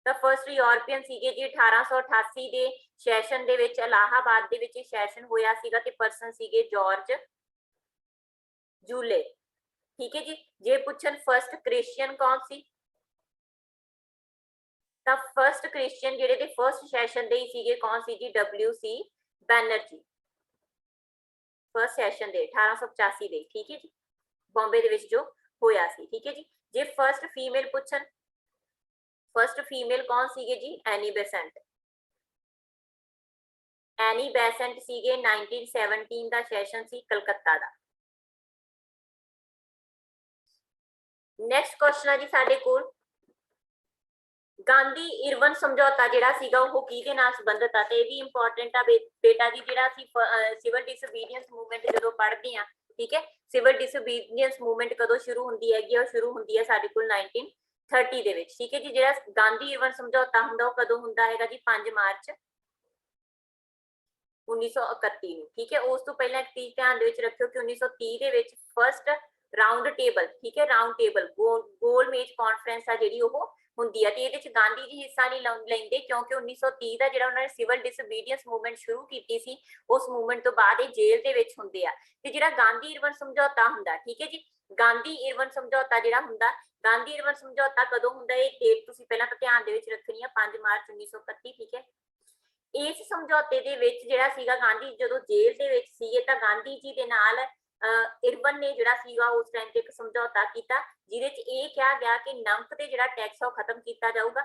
ਤਾਂ ਫਰਸਟ ਯੂਰਪੀਅਨ ਸੀਗੇ ਜੀ 1888 ਦੇ ਸੈਸ਼ਨ ਦੇ ਵਿੱਚ, ਇਲਾਹਾਬਾਦ ਦੇ ਵਿੱਚ ਸੈਸ਼ਨ ਹੋਇਆ ਸੀਗਾ। ਤੇ ਪਰਸਨ ਸੀਗੇ ਜਾਰਜ ਜੂਲੇ। ਠੀਕ ਹੈ ਜੀ। ਜੇ ਪੁੱਛਣ ਫਰਸਟ ਕ੍ਰਿਸਚੀਅਨ ਕੌਣ ਸੀ? ਤਾਂ ਫਰਸਟ ਕ੍ਰਿਸਚੀਅਨ ਜਿਹੜੇ ਦੇ ਫਰਸਟ ਸੈਸ਼ਨ ਦੇ ਹੀ ਸੀਗੇ, ਕੌਣ ਸੀ ਜੀ? WC ਬੈਨਰਜੀ। ਫਰਸਟ ਸੈਸ਼ਨ ਦੇ 1885 ਦੇ। ਠੀਕ ਹੈ ਜੀ, ਬੰਬੇ ਦੇ ਵਿੱਚ ਜੋ ਹੋਇਆ ਸੀ। ਠੀਕ ਹੈ ਜੀ। ਜੇ ਫਰਸਟ ਫੀਮੇਲ ਪੁੱਛਣ, ਫਰਸਟ ਫੀਮੇਲ ਕੌਣ ਸੀਗੇ ਜੀ? ਐਨੀ ਬੈਸੈਂਟ। ਐਨੀ ਬੈਸੈਂਟ ਸੀਗੇ 1917 ਦਾ ਸੈਸ਼ਨ ਸੀ ਕਲਕੱਤਾ ਦਾ। ਨੈਕਸਟ ਕੁਐਸਚਨ ਹੈ ਜੀ ਸਾਡੇ ਕੋਲ ਗਾਂਧੀ ਇਰਵਨ ਸਮਝੌਤਾ ਜਿਹੜਾ ਸੀਗਾ ਉਹ ਕਿਹਦੇ ਨਾਲ ਸੰਬੰਧਿਤ ਆ ਤੇ ਇਹ ਵੀ ਇੰਪੋਰਟੈਂਟ ਆ ਬੇਟਾ ਜੀ। ਜਿਹੜਾ ਅਸੀਂ ਸਿਵਲ ਡਿਸਓਬੀਡੀਐਂਸ ਮੂਵਮੈਂਟ ਜਦੋਂ ਪੜ੍ਹਦੇ ਆ, ਠੀਕ ਹੈ, ਸਿਵਲ ਡਿਸਓਬੀਡੀਐਂਸ ਮੂਵਮੈਂਟ ਕਦੋਂ ਸ਼ੁਰੂ ਹੁੰਦੀ ਹੈਗੀ? ਉਹ ਸ਼ੁਰੂ ਹੁੰਦੀ ਹੈ ਸਾਡੇ ਕੋਲ 1930 ਦੇ ਵਿੱਚ, ਠੀਕ ਹੈ ਜੀ। ਜਿਹੜਾ ਗਾਂਧੀ ਇਰਵਨ ਸਮਝੌਤਾ ਹੁੰਦਾ ਉਹ ਕਦੋਂ ਹੁੰਦਾ ਹੈਗਾ ਜੀ? 5 ਮਾਰਚ 1931 ਨੂੰ, ਠੀਕ ਹੈ। ਉਸ ਤੋਂ ਪਹਿਲਾਂ ਇੱਕ ਚੀਜ਼ ਧਿਆਨ ਦੇ ਵਿੱਚ ਰੱਖਿਓ ਕਿ 1930 ਦੇ ਵਿੱਚ ਫਰਸਟ ਰਾਉਂਡ ਟੇਬਲ, ਠੀਕ ਹੈ, ਰਾਉਂਡ ਟੇਬਲ ਗੋਲ ਮੇਜ਼ ਕਾਨਫਰੰਸ ਆ ਜਿਹੜੀ ਉਹ ਹੁੰਦੀ ਹੈ ਤੇ ਇਹਦੇ ਵਿੱਚ ਗਾਂਧੀ ਜੀ ਹਿੱਸਾ ਨਹੀਂ ਲੈਂਦੇ ਕਿਉਂਕਿ 1930 ਦਾ ਜਿਹੜਾ ਉਹਨਾਂ ਨੇ ਸਿਵਲ ਡਿਸਓਬੀਡੀਐਂਸ ਮੂਵਮੈਂਟ ਸ਼ੁਰੂ ਕੀਤੀ ਸੀ, ਉਸ ਮੂਵਮੈਂਟ ਤੋਂ ਬਾਅਦ ਇਹ ਜੇਲ੍ਹ ਦੇ ਵਿੱਚ ਹੁੰਦੇ ਆ। ਤੇ ਜਿਹੜਾ ਗਾਂਧੀ ਇਰਵਨ ਸਮਝੌਤਾ ਹੁੰਦਾ, ਠੀਕ ਹੈ ਜੀ, ਗਾਂਧੀ ਇਰਵਨ ਸਮਝੌਤਾ ਜਿਹੜਾ ਹੁੰਦਾ, ਗਾਂਧੀ ਇਰਵਨ ਸਮਝੌਤਾ ਕਦੋਂ ਹੁੰਦਾ? ਇਹ ਡੇਟ ਤੁਸੀਂ ਪਹਿਲਾਂ ਤਾਂ ਧਿਆਨ ਦੇ ਵਿੱਚ ਰੱਖਣੀ ਆ, 5 ਮਾਰਚ 1931, ਠੀਕ ਹੈ। ਇਸ ਸਮਝੌਤੇ ਦੇ ਵਿੱਚ ਜਿਹੜਾ ਸੀਗਾ ਗਾਂਧੀ ਜਦੋਂ ਜੇਲ੍ਹ ਦੇ ਵਿੱਚ ਸੀਗੇ ਤਾਂ ਗਾਂਧੀ ਜੀ ਦੇ ਨਾਲ ਇਰਵਨ ਨੇ ਜਿਹੜਾ ਸੀਗਾ ਉਸ ਟਾਈਮ ਤੇ ਇੱਕ ਸਮਝੌਤਾ ਕੀਤਾ ਜਿਹਦੇ ਚ ਇਹ ਕਿਹਾ ਗਿਆ ਕਿ ਨਮਕ ਤੇ ਜਿਹੜਾ ਟੈਕਸ ਉਹ ਖਤਮ ਕੀਤਾ ਜਾਊਗਾ,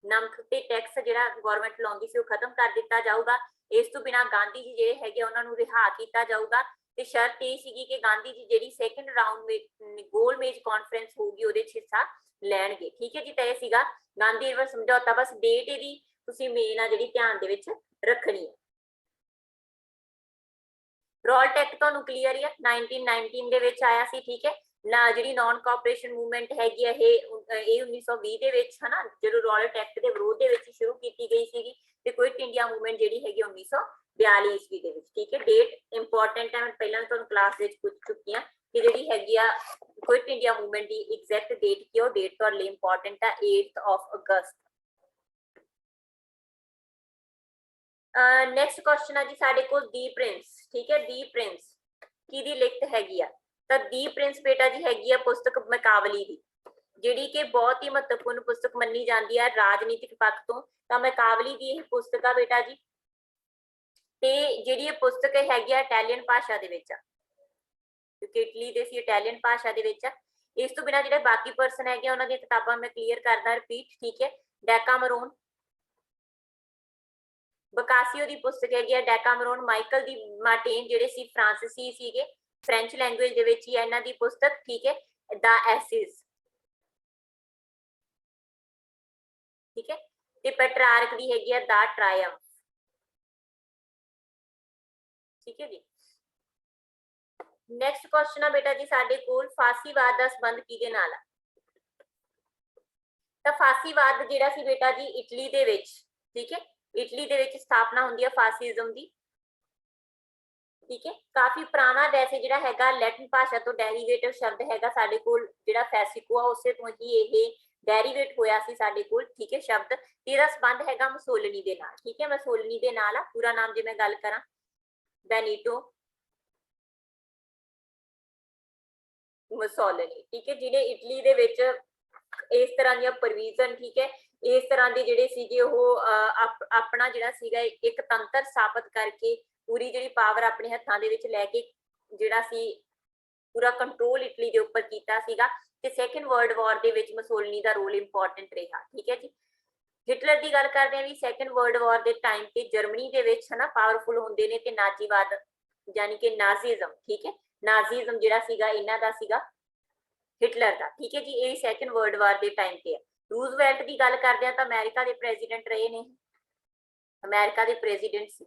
ਨਮਕ ਤੇ ਟੈਕਸ ਜਿਹੜਾ ਗਵਰਨਮੈਂਟ ਲਾਉਂਦੀ ਸੀ ਉਹ ਖਤਮ ਕਰ ਦਿੱਤਾ ਜਾਊਗਾ। ਇਸ ਤੋਂ ਬਿਨਾਂ ਗਾਂਧੀ ਜੀ ਜਿਹੜੇ ਹੈਗੇ ਉਹਨਾਂ ਨੂੰ ਰਿਹਾ ਕੀਤਾ ਜਾਊਗਾ ਤੇ ਸ਼ਰਤ ਇਹ ਸੀਗੀ ਕਿ ਗਾਂਧੀ ਜੀ ਜਿਹੜੀ ਸੈਕੰਡ ਰਾਉਂਡ ਗੋਲ ਮੇਜ਼ ਕਾਨਫਰੰਸ ਹੋਊਗੀ ਉਹਦੇ ਚ ਹਿੱਸਾ ਲੈਣਗੇ, ਠੀਕ ਹੈ ਜੀ। ਤਾਂ ਇਹ ਸੀਗਾ ਗਾਂਧੀ ਇਰਵਨ ਸਮਝੌਤਾ। ਬਸ ਡੇਟ ਇਹਦੀ ਤੁਸੀਂ ਮੇਨ ਆ ਜਿਹੜੀ ਧਿਆਨ ਦੇ ਵਿੱਚ ਰੱਖਣੀ ਹੈ। ਰੋਲਟ ਐਕਟ ਤੁਹਾਨੂੰ ਕਲੀਅਰ ਹੀ ਹੈ, 1919 ਦੇ ਵਿੱਚ ਆਇਆ ਸੀ, ਠੀਕ ਹੈ ਨਾ। ਜਿਹੜੀ ਨਾਨ ਕੋਆਪਰੇਸ਼ਨ ਮੂਵਮੈਂਟ ਹੈਗੀ ਹੈ ਇਹ 1920 ਦੇ ਵਿੱਚ ਹਨਾ, ਜਦੋਂ ਰੋਲਟ ਐਕਟ ਦੇ ਵਿਰੋਧ ਦੇ ਵਿੱਚ ਸ਼ੁਰੂ ਕੀਤੀ ਗਈ ਸੀਗੀ ਤੇ ਕੁਇਟ ਇੰਡੀਆ ਮੂਵਮੈਂਟ ਜਿਹੜੀ ਹੈਗੀ 1942 ਈਸਵੀ ਦੇ ਵਿੱਚ, ਠੀਕ ਹੈ। ਡੇਟ ਇੰਪੋਰਟੈਂਟ ਹੈ, ਮੈਂ ਪਹਿਲਾਂ ਤੁਹਾਨੂੰ ਕਲਾਸ ਵਿੱਚ ਪੁੱਛ ਚੁੱਕੀ ਹਾਂ ਕਿ ਜਿਹੜੀ ਹੈਗੀ ਆ ਕੁਇਟ ਇੰਡੀਆ ਮੂਵਮੈਂਟ ਦੀ ਐਗਜ਼ੈਕਟ ਡੇਟ ਕੀ, ਉਹ ਡੇਟ ਤੁਹਾਡੇ ਲਈ ਇੰਪੋਰਟੈਂਟ ਹੈ, 8 ਅਗਸਤ। ਨੈਕਸਟ ਕੁਐਸਚਨ ਹੈ ਜੀ ਸਾਡੇ ਕੋਲ ਦੀ ਪ੍ਰਿੰਸ, ਠੀਕ ਹੈ। ਦੀ ਪ੍ਰਿੰਸ ਕਿਹਦੀ ਲਿਖਤ ਹੈਗੀ ਆ? ਤਾਂ ਦੀ ਪ੍ਰਿੰਸ ਬੇਟਾ ਜੀ ਹੈਗੀ ਆ ਪੁਸਤਕ ਮੈਕਾਵਲੀ ਦੀ, ਜਿਹੜੀ ਕਿ ਬਹੁਤ ਹੀ ਮਹੱਤਵਪੂਰਨ ਪੁਸਤਕ ਮੰਨੀ ਜਾਂਦੀ ਹੈ ਰਾਜਨੀਤਿਕ ਪੱਖ ਤੋਂ। ਤਾਂ ਮੈਕਾਵਲੀ ਦੀ ਇਹ ਪੁਸਤਕ ਆ ਬੇਟਾ ਜੀ, ਤੇ ਜਿਹੜੀ ਇਹ ਪੁਸਤਕ ਹੈਗੀ ਆ ਇਟਾਲੀਅਨ ਭਾਸ਼ਾ ਦੇ ਵਿੱਚ ਆ ਕਿਉਂਕਿ ਇਟਲੀ ਦੇ ਸੀ, ਇਟਾਲੀਅਨ ਭਾਸ਼ਾ ਦੇ ਵਿੱਚ ਆ। ਇਸ ਤੋਂ ਬਿਨਾਂ ਜਿਹੜੇ ਬਾਕੀ ਪਰਸਨ ਹੈਗੇ ਉਹਨਾਂ ਦੀਆਂ ਕਿਤਾਬਾਂ ਮੈਂ ਕਲੀਅਰ ਕਰਦਾ ਰਿਪੀਟ, ਠੀਕ ਹੈ। ਡੈਕਾਮਰੋਨ, ਬਕਾਸੀਓ ਦੀ ਪੁਸਤਕ ਹੈਗੀ ਆ ਡੈਕਾਮਰੋਨ। ਮਾਈਕਲ ਦੀ ਮਾਰਟੇਨ ਜਿਹੜੇ ਸੀ ਫ੍ਰਾਂਸੀਸੀ ਸੀਗੇ, ਫ੍ਰੈਂਚ ਲੈਂਗੁਏਜ ਦੇ ਵਿੱਚ ਹੀ ਹੈ ਇਹਨਾਂ ਦੀ ਪੁਸਤਕ, ਠੀਕ ਹੈ, ਦਾ ਐਸਿਸ, ਠੀਕ ਹੈ। ਤੇ ਪੈਟਰਾਰਕ ਦੀ ਹੈਗੀ ਆ ਦਾ ਟ੍ਰਾਇੰਫ, ਠੀਕ ਹੈ ਜੀ। ਨੈਕਸਟ ਕੁਐਸਚਨ ਆ ਬੇਟਾ ਜੀ ਸਾਡੇ ਕੋਲ ਫਾਸੀਵਾਦ ਦਾ ਸੰਬੰਧ ਕਿਹਦੇ ਨਾਲ ਆ? ਤਾਂ ਫਾਸੀਵਾਦ ਜਿਹੜਾ ਸੀ ਬੇਟਾ ਜੀ ਇਟਲੀ ਦੇ ਵਿੱਚ, ਠੀਕ ਹੈ, ਇਟਲੀ ਦੇ ਵਿੱਚ ਸਥਾਪਨਾ ਹੁੰਦੀ ਹੈ ਫਾਸਿਜ਼ਮ ਦੀ, ਠੀਕ ਹੈ। ਕਾਫੀ ਪੁਰਾਣਾ ਵੈਸੇ ਜਿਹੜਾ ਹੈਗਾ ਲੈਟਿਨ ਭਾਸ਼ਾ ਤੋਂ ਡੈਰੀਵੇਟਿਵ ਸ਼ਬਦ ਹੈਗਾ ਸਾਡੇ ਕੋਲ ਜਿਹੜਾ ਫੈਸਿਕੋ ਆ, ਉਸੇ ਤੋਂ ਹੀ ਇਹ ਡੈਰੀਵੇਟ ਹੋਇਆ ਸੀ ਸਾਡੇ ਕੋਲ, ਠੀਕ ਹੈ ਸ਼ਬਦ। ਤੇ ਇਹਦਾ ਸੰਬੰਧ ਹੈਗਾ ਮੁਸੋਲਿਨੀ ਦੇ ਨਾਲ, ਠੀਕ ਹੈ, ਮੁਸੋਲਿਨੀ ਦੇ ਨਾਲ ਆ। ਪੂਰਾ ਨਾਮ ਜੇ ਮੈਂ ਗੱਲ ਕਰਾਂ ਬੈਨੀਟੋ ਮੁਸੋਲਿਨੀ, ਠੀਕ ਹੈ, ਜਿਹਨੇ ਇਟਲੀ ਦੇ ਵਿੱਚ ਇਸ ਤਰ੍ਹਾਂ ਦੀਆਂ ਪ੍ਰੋਵੀਜ਼ਨ, ਠੀਕ ਹੈ, ਇਸ ਤਰ੍ਹਾਂ ਦੇ ਜਿਹੜੇ ਸੀਗੇ ਉਹ ਆਪਣਾ ਜਿਹੜਾ ਸੀਗਾ ਇੱਕ ਤੰਤਰ ਸਥਾਪਿਤ ਕਰਕੇ ਪੂਰੀ ਜਿਹੜੀ ਪਾਵਰ ਆਪਣੇ ਹੱਥਾਂ ਦੇ ਵਿੱਚ ਲੈ ਕੇ ਜਿਹੜਾ ਸੀ ਪੂਰਾ ਕੰਟਰੋਲ ਇਟਲੀ ਦੇ ਉੱਪਰ ਕੀਤਾ ਸੀਗਾ। ਤੇ ਸੈਕੰਡ ਵਰਲਡ ਵਾਰ ਦੇ ਵਿੱਚ ਮੁਸੋਲਿਨੀ ਦਾ ਰੋਲ ਇੰਪੋਰਟੈਂਟ ਰਿਹਾ, ਠੀਕ ਹੈ ਜੀ। ਹਿਟਲਰ ਦੀ ਗੱਲ ਕਰਦੇ ਆ ਵੀ ਸੈਕੰਡ ਵਰਲਡ ਵਾਰ ਦੇ ਟਾਈਮ ਤੇ ਜਰਮਨੀ ਦੇ ਵਿੱਚ ਹਨਾ ਪਾਵਰਫੁਲ ਹੁੰਦੇ ਨੇ ਤੇ ਨਾਜ਼ੀਵਾਦ ਯਾਨੀ ਕਿ ਨਾਜ਼ੀਜ਼ਮ, ਠੀਕ ਹੈ, ਨਾਜ਼ੀਜ਼ਮ ਜਿਹੜਾ ਸੀਗਾ ਇਹਨਾਂ ਦਾ ਸੀਗਾ ਹਿਟਲਰ ਦਾ, ਠੀਕ ਹੈ ਜੀ। ਇਹ ਸੈਕੰਡ ਵਰਲਡ ਵਾਰ ਦੇ ਟਾਈਮ ਤੇ ਹੈ। ਰੂਜ਼ਵੈਲਟ ਦੀ ਗੱਲ ਕਰਦੇ ਆ ਤਾਂ ਅਮਰੀਕਾ ਦੇ ਪ੍ਰੈਜ਼ੀਡੈਂਟ ਰਹੇ ਨੇ, ਅਮਰੀਕਾ ਦੇ ਪ੍ਰੈਜ਼ੀਡੈਂਟ ਸੀ।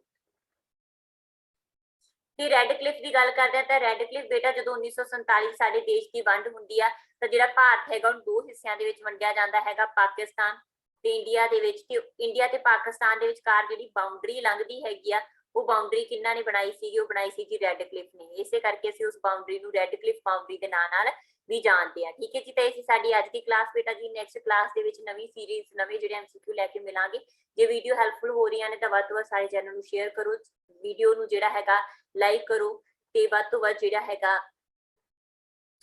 ਤੇ ਰੈਡਕਲਿਫ ਦੀ ਗੱਲ ਕਰਦੇ ਆ ਤਾਂ ਰੈਡਕਲਿਫ ਬੇਟਾ ਜਦੋਂ 1947 ਸਾਡੇ ਦੇਸ਼ ਦੀ ਵੰਡ ਹੁੰਦੀ ਆ ਤਾਂ ਜਿਹੜਾ ਭਾਰਤ ਹੈਗਾ ਉਹਨੂੰ ਦੋ ਹਿੱਸਿਆਂ ਦੇ ਵਿੱਚ ਵੰਡਿਆ ਜਾਂਦਾ ਹੈਗਾ, ਪਾਕਿਸਤਾਨ ਤੇ ਇੰਡੀਆ ਦੇ ਵਿੱਚ। ਤੇ ਇੰਡੀਆ ਤੇ ਪਾਕਿਸਤਾਨ ਦੇ ਵਿਚਕਾਰ ਜਿਹੜੀ ਬਾਉਂਡਰੀ ਲੰਘਦੀ ਹੈਗੀ ਆ ਉਹ ਬਾਉਂਡਰੀ ਕਿਹਨਾਂ ਨੇ ਬਣਾਈ ਸੀਗੀ? ਉਹ ਬਣਾਈ ਸੀ ਜੀ ਰੈਡਕਲਿਫ ਨੇ। ਇਸੇ ਕਰਕੇ ਅਸੀਂ ਉਸ ਬਾਉਂਡਰੀ ਨੂੰ ਰੈਡਕਲਿਫ ਬਾਉਂਡਰੀ ਦੇ ਨਾਂ ਨਾਲ ਵੀ ਜਾਣਦੇ ਆ, ਠੀਕ ਹੈ ਜੀ। ਤਾਂ ਇਹ ਸੀ ਸਾਡੀ ਅੱਜ ਦੀ ਕਲਾਸ ਬੇਟਾ ਜੀ। ਨੈਕਸਟ ਕਲਾਸ ਦੇ ਵਿੱਚ ਨਵੀਂ ਸੀਰੀਜ਼ ਨਵੇਂ ਜਿਹੜੇ MCQ ਲੈ ਕੇ ਮਿਲਾਂਗੇ। ਜੇ ਵੀਡੀਓ ਹੈਲਪਫੁਲ ਹੋ ਰਹੀਆਂ ਨੇ ਤਾਂ ਵੱਧ ਤੋਂ ਵੱਧ ਸਾਰੇ ਚੈਨਲ ਨੂੰ ਸ਼ੇਅਰ ਕਰੋ, ਵੀਡੀਓ ਨੂੰ ਜਿਹੜਾ ਹੈਗਾ ਲਾਈਕ ਕਰੋ ਤੇ ਵੱਧ ਤੋਂ ਵੱਧ ਜਿਹੜਾ ਹੈਗਾ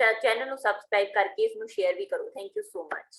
ਚੈਨਲ ਨੂੰ ਸਬਸਕ੍ਰਾਈਬ ਕਰਕੇ ਇਸ ਨੂੰ ਸ਼ੇਅਰ ਵੀ ਕਰੋ। Thank you so much.